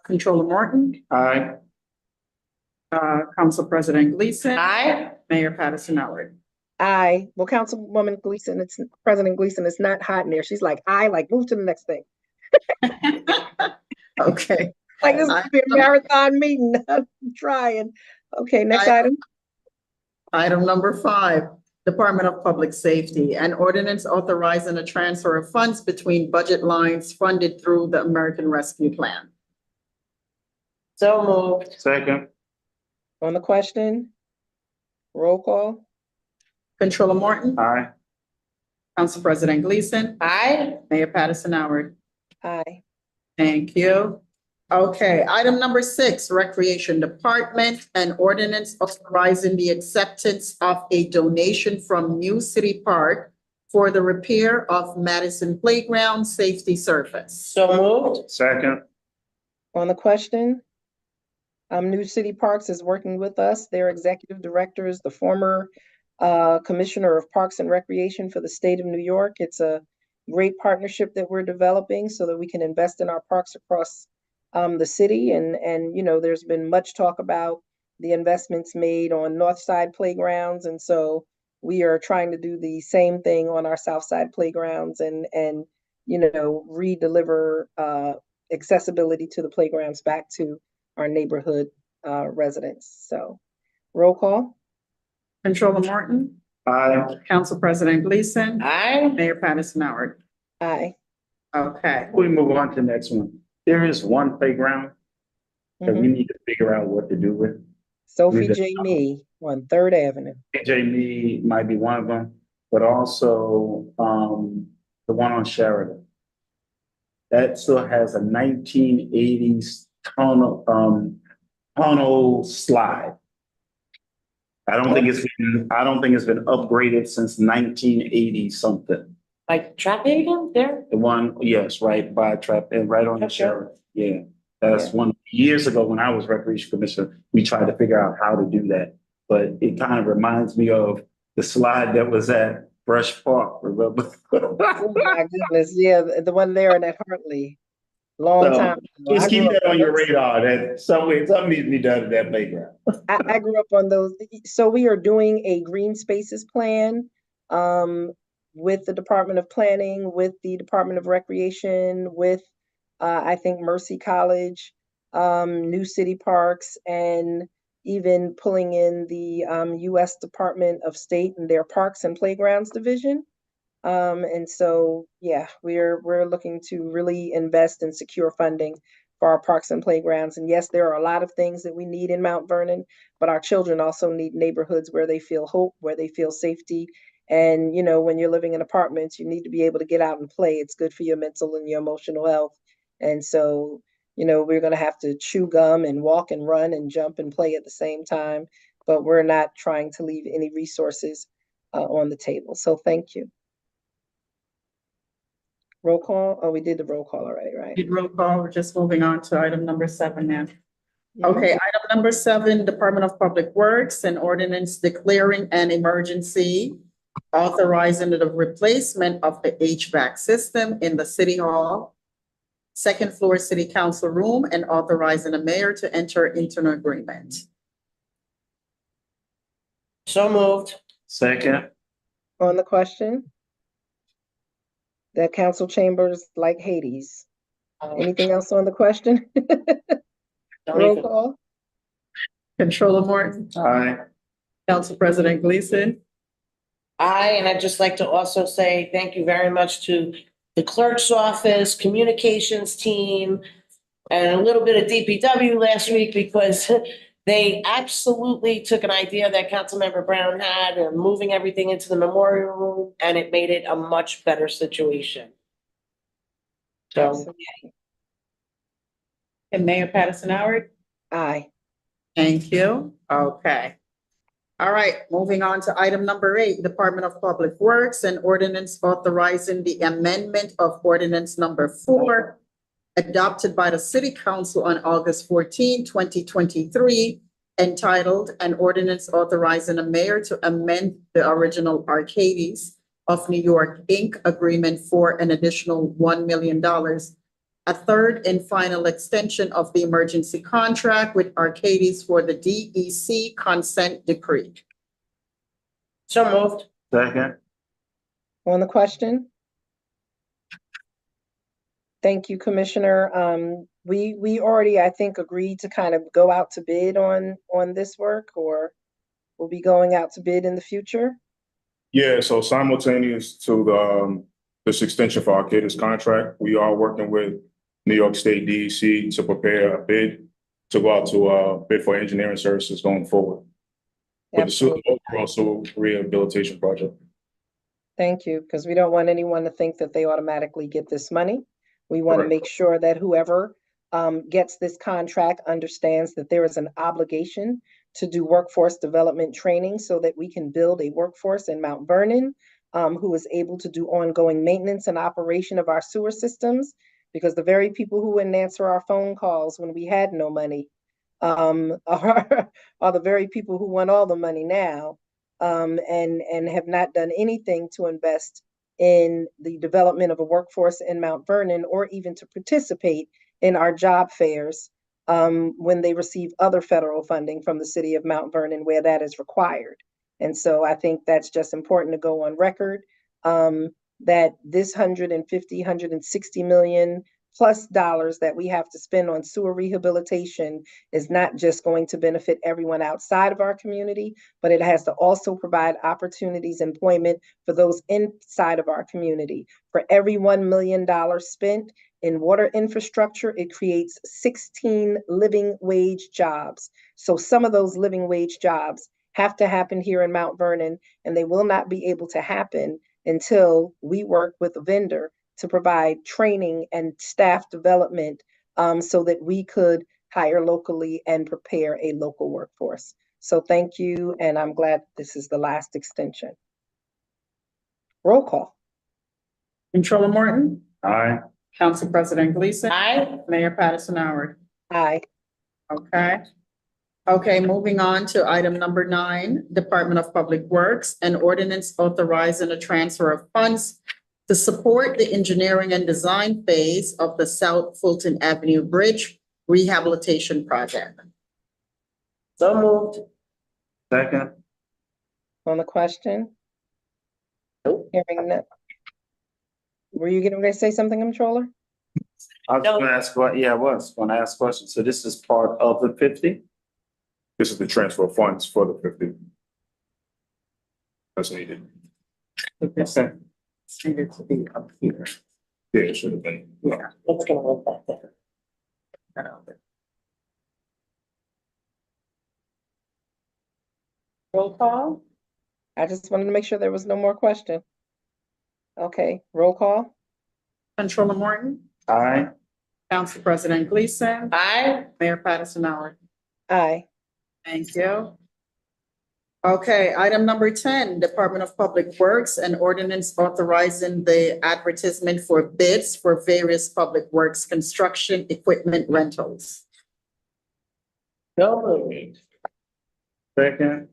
Controller Morton, Aye. Council President Gleason. Aye. Mayor Patterson Howard. Aye. Well, Councilwoman Gleason, it's President Gleason, it's not hot in there. She's like, aye, like move to the next thing. Okay. Like this could be a marathon meeting. I'm trying. Okay, next item. Item number 5, Department of Public Safety, an ordinance authorizing a transfer of funds between budget lines funded through the American Rescue Plan. So moved. Second. On the question, roll call. Controller Morton, Aye. Council President Gleason, Aye. Mayor Patterson Howard. Aye. Thank you. Okay, item number 6, Recreation Department, an ordinance authorizing the acceptance of a donation from New City Park for the repair of Madison Playground safety surface. So moved. Second. On the question, New City Parks is working with us. Their executive director is the former Commissioner of Parks and Recreation for the state of New York. It's a great partnership that we're developing so that we can invest in our parks across the city. And there's been much talk about the investments made on North Side playgrounds. And so we are trying to do the same thing on our South Side playgrounds and re-deliver accessibility to the playgrounds back to our neighborhood residents. So roll call. Controller Morton, Aye. Council President Gleason, Aye. Mayor Patterson Howard. Aye. Okay, Before we move on to the next one, there is one playground that we Mhm. need to figure out what to do with. Sophie the- J. Me on 3rd Avenue. AJ Me might be one of them, but also, the one on Sheridan. That still has a 1980s tunnel slide. I don't think it's been upgraded since 1980 something. Like Trap Haven there? The one, yes, right by Trap and right on the Okay. Sheridan. Yeah, that's one, years ago when I was Recreation Commissioner, we tried to figure out how to do that. But it kind of reminds me of the slide that was at Brush Park, remember? Oh my goodness, yeah, the one there in that Hartley. Long So, time ago. Just I keep grew up that on your those. radar, that something needs to be done at that playground. I grew up on those. So we are doing a green spaces plan with the Department of Planning, with the Department of Recreation, with I think Mercy College, New City Parks, and even pulling in the US Department of State and their Parks and Playgrounds Division. And so, yeah, we're looking to really invest and secure funding for our parks and playgrounds. And yes, there are a lot of things that we need in Mount Vernon, but our children also need neighborhoods where they feel hope, where they feel safety. And, when you're living in apartments, you need to be able to get out and play. It's good for your mental and your emotional health. And so, we're going to have to chew gum and walk and run and jump and play at the same time, but we're not trying to leave any resources on the table. So thank you. Roll call? Oh, we did the roll call already, right? did roll call, we're just moving on to item number 7 now. Yeah. Okay, item number 7, Department of Public Works, an ordinance declaring an emergency, authorizing the replacement of the HVAC system in the City Hall, second floor City Council room, and authorizing the mayor to enter into an agreement. So moved. Second. On the question? The council chambers like Hades. Anything else on the question? Don't Roll even- call? Controller Morton, Aye. Council President Gleason, And I'd just like to also say thank you very much to the clerk's office, communications team, and a little bit of DPW last week because they absolutely took an idea that Councilmember Brown had and moving everything into the memorial room, and it made it a much better situation. So, Absolutely. and Mayor Patterson Howard. Aye. Thank you. Okay. All right, moving on to item number 8, Department of Public Works and ordinance authorizing the amendment of ordinance number 4 adopted by the City Council on August 14, 2023, entitled an ordinance authorizing the mayor to amend the original Arcades of New York, Inc. agreement for an additional $1 million, a third and final extension of the emergency contract with Arcades for the DEC consent decree. so moved. Second. On the question? Thank you, Commissioner. We already, I think, agreed to kind of go out to bid on this work, or we'll be going out to bid in the future? Yeah, so simultaneous to this extension for Arcadis contract, we are working with New York State DEC to prepare a bid to go out to bid for engineering services going forward with the Absolutely. overall sewer rehabilitation project. Thank you, because we don't want anyone to think that they automatically get this money. We want to Correct. make sure that whoever gets this contract understands that there is an obligation to do workforce development training so that we can build a workforce in Mount Vernon who is able to do ongoing maintenance and operation of our sewer systems, because the very people who wouldn't answer our phone calls when we had no money are the very people who want all the money now and have not done anything to invest in the development of a workforce in Mount Vernon, or even to participate in our job fairs when they receive other federal funding from the city of Mount Vernon where that is required. And so I think that's just important to go on record that this $160 million plus dollars that we have to spend on sewer rehabilitation is not just going to benefit everyone outside of our community, but it has to also provide opportunities, employment for those inside of our community. For every $1 million spent in water infrastructure, it creates 16 living wage jobs. So some of those living wage jobs have to happen here in Mount Vernon, and they will not be able to happen until we work with a vendor to provide training and staff development so that we could hire locally and prepare a local workforce. So thank you, and I'm glad this is the last extension. Roll call. Controller Morton, Aye. Council President Gleason, Aye. Mayor Patterson Howard. Aye. Okay. Okay, moving on to item number 9, Department of Public Works, an ordinance authorizing a transfer of funds to support the engineering and design phase of the South Fulton Avenue Bridge Rehabilitation Project. So moved. Second. On the question? Nope. Hearing none. Were you getting ready to say something, Comptroller? I was No. gonna ask, I was gonna ask questions. So this is part of the 50? This is the transfer of funds for the 50. That's needed. Okay. Needed to be up here. Yeah, it should have been. Yeah. It's gonna move back there. Roll call. I just wanted to make sure there was no more question. Okay, roll call. Controller Morton, Aye. Council President Gleason, Aye. Mayor Patterson Howard. Aye. Thank you. Okay, item number 10, Department of Public Works, an ordinance authorizing the advertisement for bids for various public works construction equipment rentals. So moved. Second.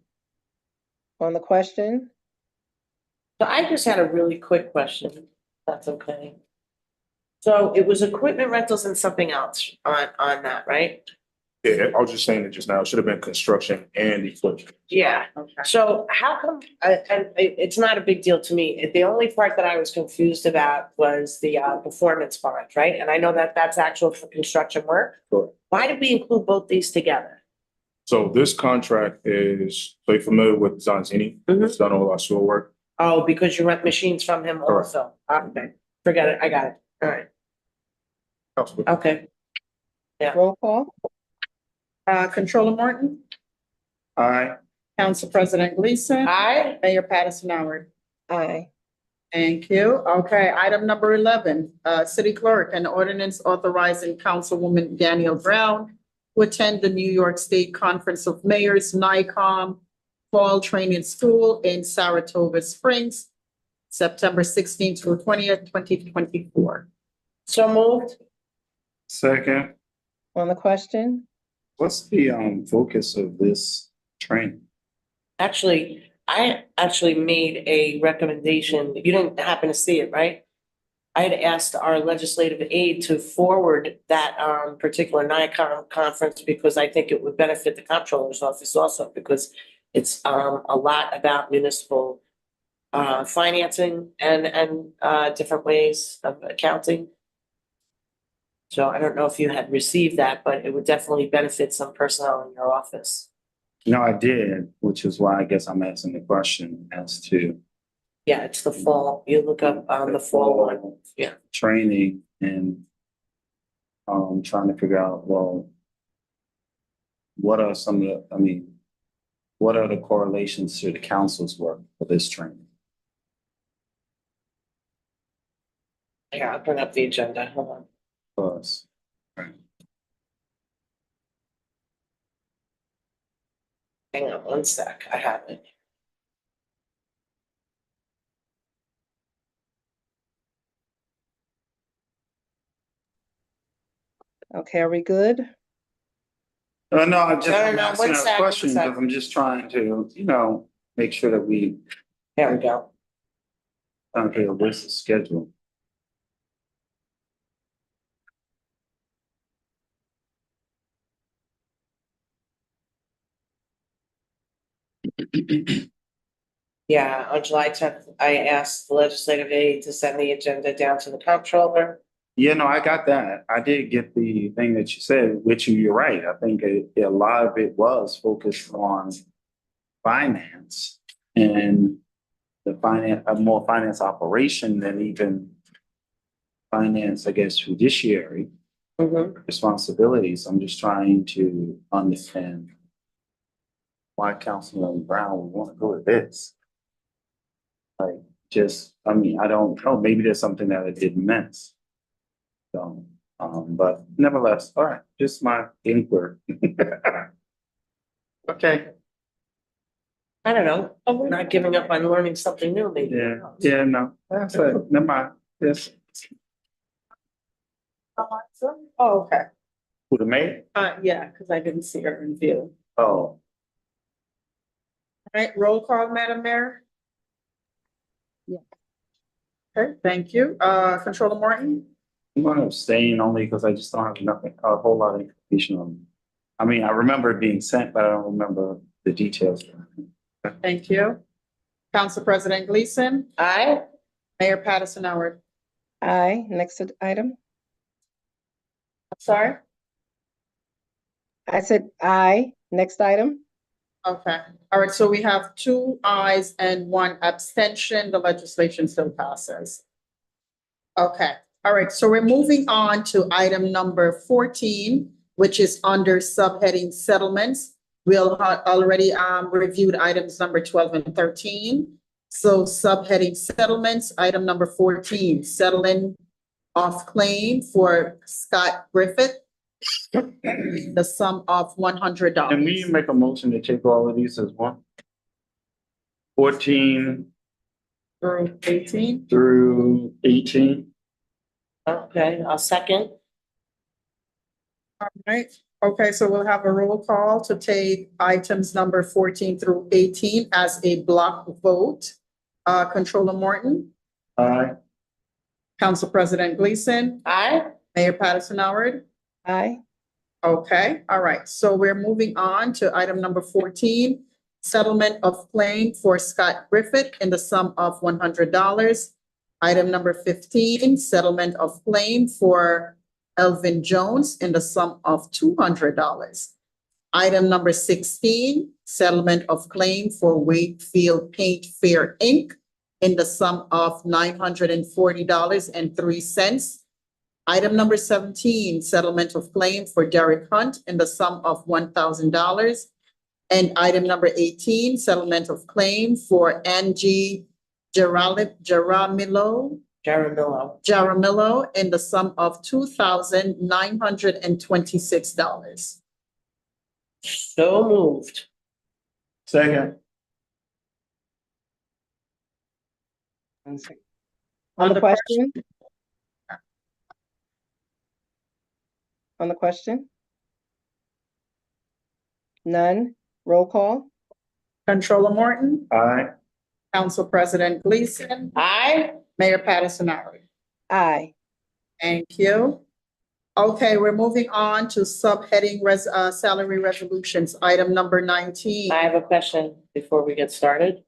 On the question? So I just had a really quick question, if that's okay. So it was equipment rentals and something else on that, right? Yeah, I was just saying it just now. It should have been construction and equipment. Yeah. Okay. So how come, and it's not a big deal to me. The only part that I was confused about was the performance bond, right? And I know that that's actual for construction work. Correct. Why did we include both these together? So this contract is, so you're familiar with Zanzini? Mhm. It's done all our sewer work. Oh, because you rent machines from him Correct. also. Okay, forget it. I got it. All right. Okay. Roll call? Controller Morton, Aye. Council President Gleason, Aye. Mayor Patterson Howard. Aye. Thank you. Okay, item number 11, City Clerk, an ordinance authorizing Councilwoman Danielle Brown to attend the New York State Conference of Mayors, NICOM Fall Training School in Saratoga Springs, September 16th through 20th, 2024. So moved. Second, On the question? what's the focus of this training? Actually, I actually made a recommendation. You didn't happen to see it, right? I had asked our legislative aide to forward that particular NICOM conference because I think it would benefit the comptroller's office also because it's a lot about municipal financing and different ways of accounting. So I don't know if you had received that, but it would definitely benefit some personnel in your office. No, I did, which is why I guess I'm asking the question as to Yeah, it's the fall. You look up on the fall one. Yeah. training and trying to figure out, well, what are some of the, what are the correlations to the council's work for this training? Yeah, I'll bring up the agenda. Hold on. For us? Right. Hang on one sec. I have it. Okay, are we good? No, I'm just No, I'm no, asking one a sec, question one sec. because I'm just trying to, make sure that we There we go. don't get a list of schedule. Yeah, on July 10th, I asked the legislative aide to send the agenda down to the comptroller. Yeah, no, I got that. I did get the thing that you said, which you're right. I think a lot of it was focused on finance and the finance, a more finance operation than even finance, I guess, judiciary responsibilities. I'm just trying to understand why Councilman Brown would want to go to this. Like, I don't know, maybe there's something that I didn't miss. So, but nevertheless, all right, just my inquiry. Okay, I don't know. We're not giving up on learning something new, maybe. yeah, no, that's it, never mind, yes. Oh, okay. Who the mayor? Yeah, because I didn't see her in view. Oh, All right, roll call, Madam Mayor. Yeah. Okay, thank you. Controller Morton, I'm gonna abstain only because I just don't have nothing, a whole lot of information on. I remember it being sent, but I don't remember the details. thank you. Council President Gleason, Aye. Mayor Patterson Howard. Aye. Next item? Sorry? I said aye. Next item? Okay, all right, so we have 2 ayes and 1 abstention. The legislation still passes. Okay, all right, so we're moving on to item number 14, which is under subheading settlements. Already reviewed items number 12 and 13. So subheading settlements, item number 14, settling off claim for Scott Griffith, the sum of $100. Can we make a motion to take all of these as one? 14 Through 18. through 18. Okay, I'll second. All right, okay, so we'll have a roll call to take items number 14 through 18 as a block vote. Controller Morton, Aye. Council President Gleason, Aye. Mayor Patterson Howard. Aye. Okay, all right, so we're moving on to item number 14, settlement of claim for Scott Griffith in the sum of $100. Item number 15, settlement of claim for Elvin Jones in the sum of $200. Item number 16, settlement of claim for Wakefield Paint Fair Inc. in the sum of $940.03. Item number 17, settlement of claim for Derek Hunt in the sum of $1,000. And item number 18, settlement of claim for Angie Jaramillo in the sum of $2,926. So moved. Second. On the question? On the question? None? Roll call? Controller Morton, Aye. Council President Gleason, Aye. Mayor Patterson. Aye. Thank you. Okay, we're moving on to subheading salary resolutions, item number 19. I have a question before we get started.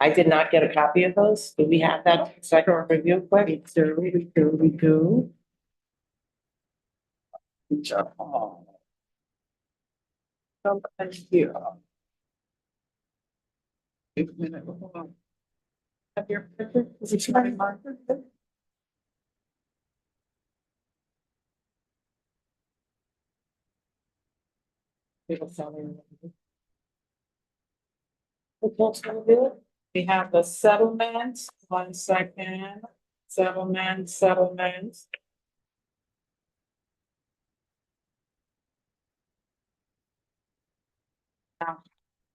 I did not get a copy of those. Do we have that so I can review quick? We do. Thank you. Wait a minute, hold on. Have your picture? Is it my marker? We have the settlement, 1 second, settlement.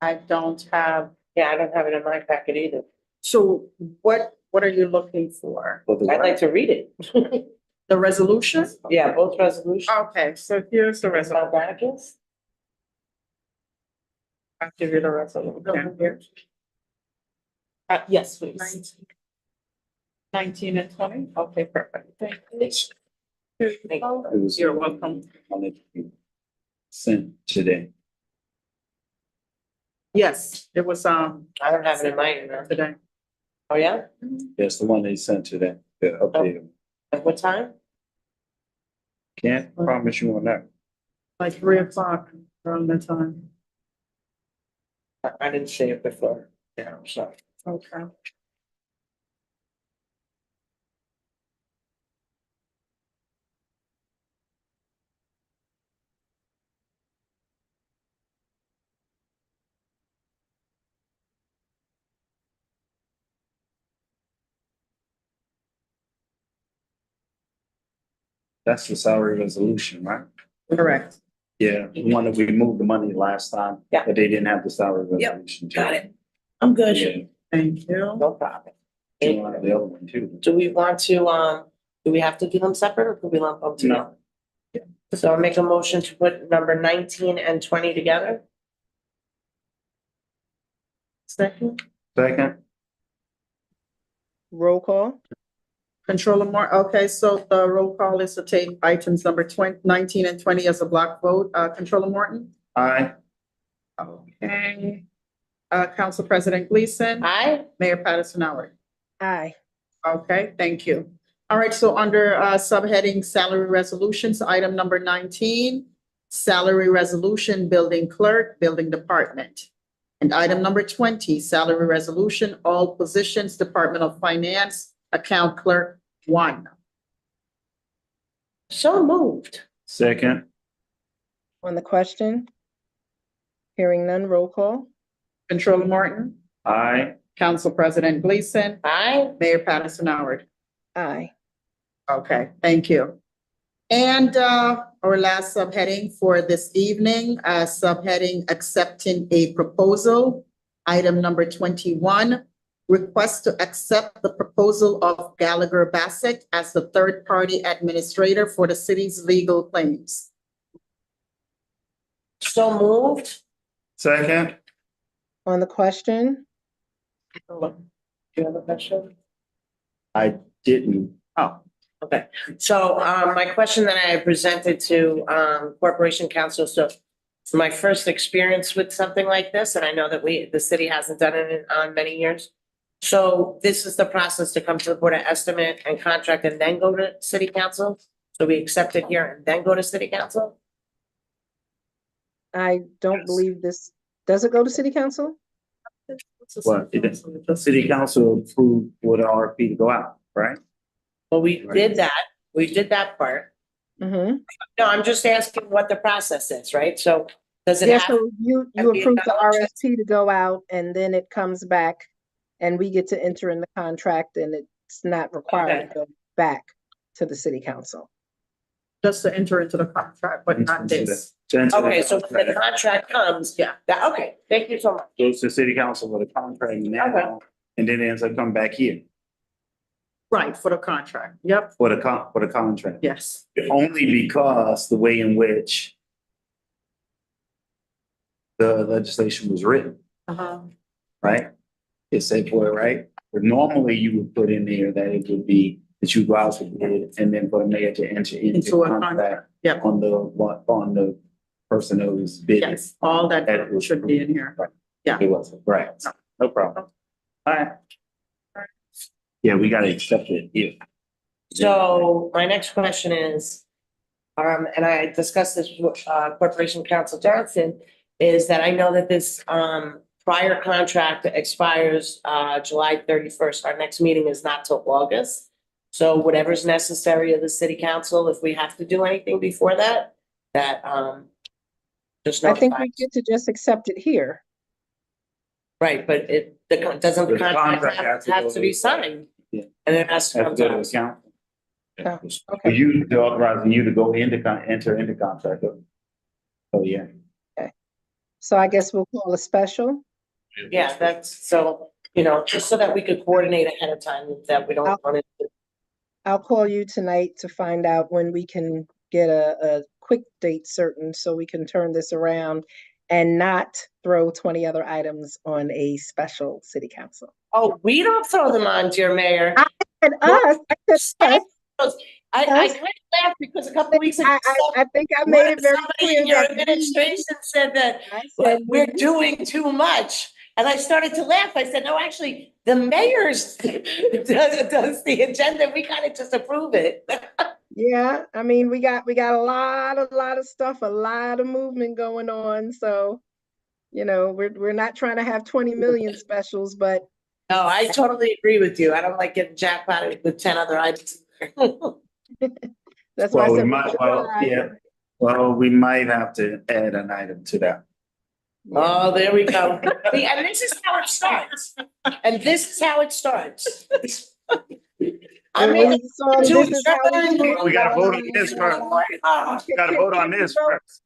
I don't have, Yeah, I don't have it in my packet either. so what are you looking for? I'd like to read it. The resolution? Yeah, both resolutions. Okay, so here's the resolution. Badges? I'll give you the resolution here. Yes, please. 19 and 20, okay, perfect. Thank you. It was You're welcome. on it sent today. Yes, it was, I don't have it in my email. today. Oh, yeah? Yes, the one they sent today, the update. At what time? Can't promise you on that. Like 3 o'clock around that time. I didn't see it before. Yeah, I'm sorry. Okay. That's the salary resolution, right? Correct. Yeah, the one that we moved the money last time. Yeah. But they didn't have the salary Yep, resolution. got it. I'm good. Yeah, Thank you. No problem. you wanted the other one too. Do we want to, do we have to do them separate or can we lump them together? So I'll make a motion to put number 19 and 20 together. Second. Second. Roll call? Controller Moore, okay, so the roll call is to take items number 19 and 20 as a block vote. Controller Morton? Aye. Okay. Council President Gleason? Aye. Mayor Patterson Howard? Aye. Okay, thank you. All right, so under subheading salary resolutions, item number 19, salary resolution, building clerk, building department. And item number 20, salary resolution, all positions, Department of Finance, account clerk 1. So moved. Second. On the question? Hearing none, roll call? Controller Morton? Aye. Council President Gleason? Aye. Mayor Patterson Howard? Aye. Okay, thank you. And our last subheading for this evening, subheading accepting a proposal. Item number 21, request to accept the proposal of Gallagher Bassett as the third-party administrator for the city's legal claims. So moved. Second. On the question? Do you have a question? I didn't. Oh, Okay, so, my question that I presented to, Corporation Council, so it's my first experience with something like this, and I know that the city hasn't done it in many years. So this is the process to come to the Board of Estimate and contract and then go to city council? So we accept it here and then go to city council? I don't Yes. believe this, does it go to city council? Well, the city council approved for the RFP to go out, right? Well, we did that part. Mm-hmm. No, I'm just asking what the process is, right? So does it Yeah, have? so you have the approve the acknowledgement? RFP to go out and then it comes back and we get to enter in the contract and it's not required to go back to the city council. Just to enter into the contract, but not this. Okay, so when the contract comes, Yeah. Okay, thank you so much. Goes to city council for the contract now, and then it ends up coming back here Right, for the contract. Yep, for the contract. yes. Only because the way in which the legislation was written, Uh-huh. right? It said for it, right? But normally you would put in there that it would be that you go out for bid and then for the mayor to enter into Into a a contract contract, yep. on the person who's bidding. Yes, all that That was- should be in here. Yeah. It was, right, no problem. All right. Yeah, we gotta accept it, yeah. So my next question is, and I discussed this with, Corporation Counsel Johnson, is that I know that this, prior contract expires, July 31st. Our next meeting is not till August. So whatever's necessary of the city council, if we have to do anything before that, just I think notify. we get to just accept it here. Right, but doesn't the The contract contract has to go have to be to- signed? Yeah. And it has to Have come to go to to us. the council. Oh, For you, they're authorizing you to go enter into contract. Oh, yeah. So I guess we'll call a special. Yeah, that's, so, just so that we could coordinate ahead of time, that we don't run into. I'll call you tonight to find out when we can get a quick date certain so we can turn this around and not throw 20 other items on a special city council. Oh, we don't throw them on, dear mayor. And us, I said us. I kind of laughed because a couple of weeks ago. I think I made it very somebody clear in your that we- administration said that I said we're we- doing too much. And I started to laugh. I said, no, actually, the mayor's does the agenda. We kind of just approve it. Yeah, I mean, we got a lot of stuff, a lot of movement going on. So, we're not trying to have 20 million specials, but No, I totally agree with you. I don't like getting jackpotted with 10 other items. that's why I Well, we said. might, well, yeah, well, we might have to add an item to that. Oh, there we go. See, and this is how it starts. And this is how it starts. I mean, This is how we do it. We gotta vote on this first. We gotta vote on this first.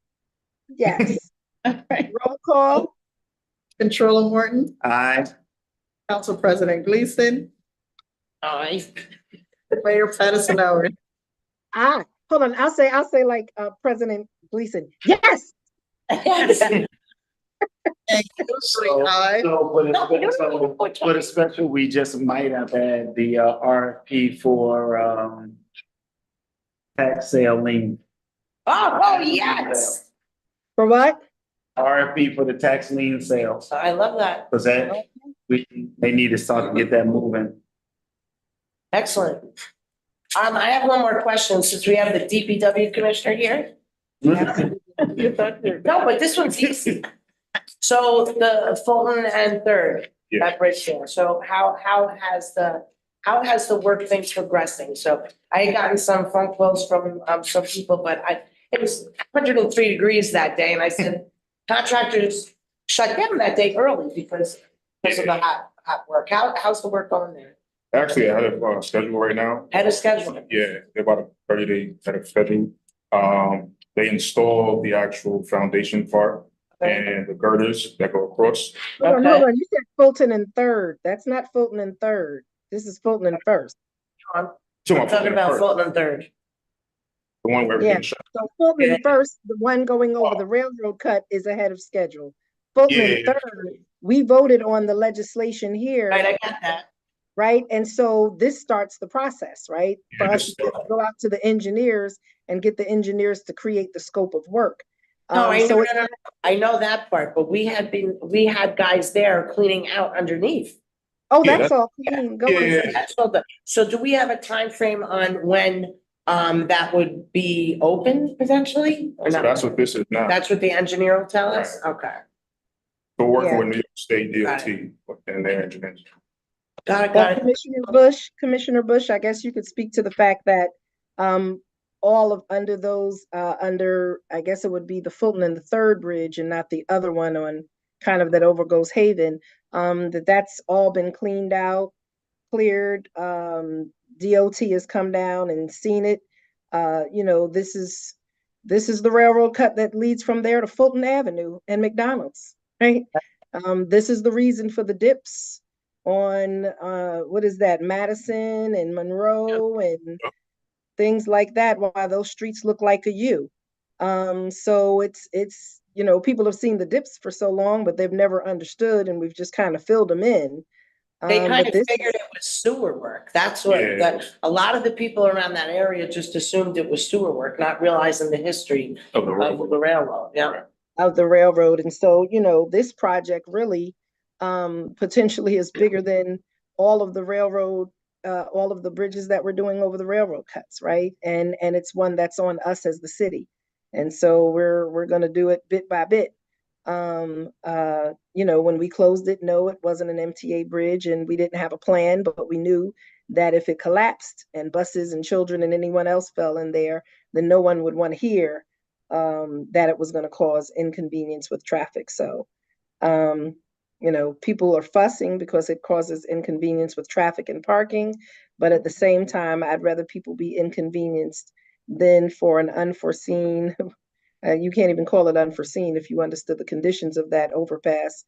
Yes. All right. Roll call. Controller Morton, Aye. Council President Gleason, Aye. Mayor Patterson Howard. Hold on. I'll say like President Gleason. Yes. Aye. So for the special, we just might have had the RFP for tax sale lien. Oh, yes. For what? RFP for the tax lien sales. I love that. Cause they need to start to get that moving. Excellent. I have one more question since we have the DPW commissioner here. No, but this one's easy. So the Fulton and Third, Yeah. that bridge there. So how has the work been progressing? So I had gotten some phone calls from some people, but it was 103 degrees that day, and I said contractors shut down that day early because of the hot work. How's the work going there? Actually, ahead of schedule right now. Ahead of schedule? Yeah, they're about a 30-day ahead of schedule. They installed the actual foundation part and the girders that go across. Hold on. You said Fulton and Third. That's not Fulton and Third. This is Fulton and First. I'm talking about Fulton and Third. The one where Yeah. everything shut. So Fulton and First, the one going over the railroad cut is ahead of schedule. Fulton and Yeah. Third, we voted on the legislation here. Right, I got that. right? And so this starts the process, right? For Yeah, us this- to go out to the engineers and get the engineers to create the scope of work. No, I So know, it's no, no, I know that part, but we had guys there cleaning out underneath. oh, Yeah, that's all clean. Go yeah, on. yeah. That's all the, so do we have a time frame on when that would be open potentially? Or So not? that's what this is now. That's what the engineer will tell us? Okay. We're working Yeah. with New York State Got DOT and their engineers. Got Well, it. Commissioner Bush, I guess you could speak to the fact that all of under those under, I guess it would be the Fulton and the Third Bridge and not the other one on kind of that overgoes Haven, that's all been cleaned out, cleared. DOT has come down and seen it. You know, this is the railroad cut that leads from there to Fulton Avenue and McDonald's, right? This is the reason for the dips on what is that, Madison and Monroe and things like that, why those streets look like a U. So it's you know, people have seen the dips for so long, but they've never understood, and we've just kind of filled them in. They kind But of this figured it was sewer work. That's what, Yeah. that, a lot of the people around that area just assumed it was sewer work, not realizing the history Of the of road. the railroad, yeah. of the railroad. And so, you know, this project really potentially is bigger than all of the railroad, all of the bridges that we're doing over the railroad cuts, right? And it's one that's on us as the city. And so we're gonna do it bit by bit. You know, when we closed it, no, it wasn't an MTA bridge and we didn't have a plan, but we knew that if it collapsed and buses and children and anyone else fell in there, then no one would want to hear that it was going to cause inconvenience with traffic. So, you know, people are fussing because it causes inconvenience with traffic and parking. But at the same time, I'd rather people be inconvenienced than for an unforeseen, you can't even call it unforeseen if you understood the conditions of that overpass,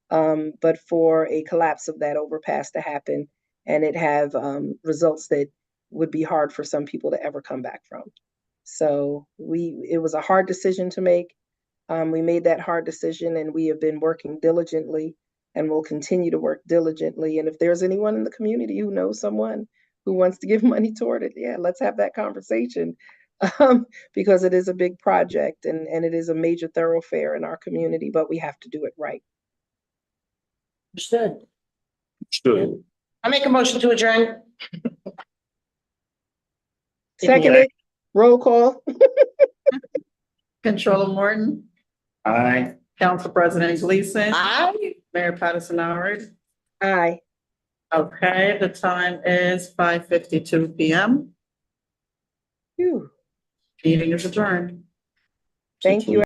but for a collapse of that overpass to happen and it have results that would be hard for some people to ever come back from. So it was a hard decision to make. We made that hard decision and we have been working diligently and will continue to work diligently. And if there's anyone in the community who knows someone who wants to give money toward it, yeah, let's have that conversation. Because it is a big project and it is a major thoroughfare in our community, but we have to do it right. Understood. Stood. I make a motion to adjourn. Seconded, roll call. Controller Morton, Aye. Council President Gleason, Aye. Mayor Patterson Howard. Aye. Okay, the time is 5:52 PM. Phew. Meeting is adjourned. Thank you.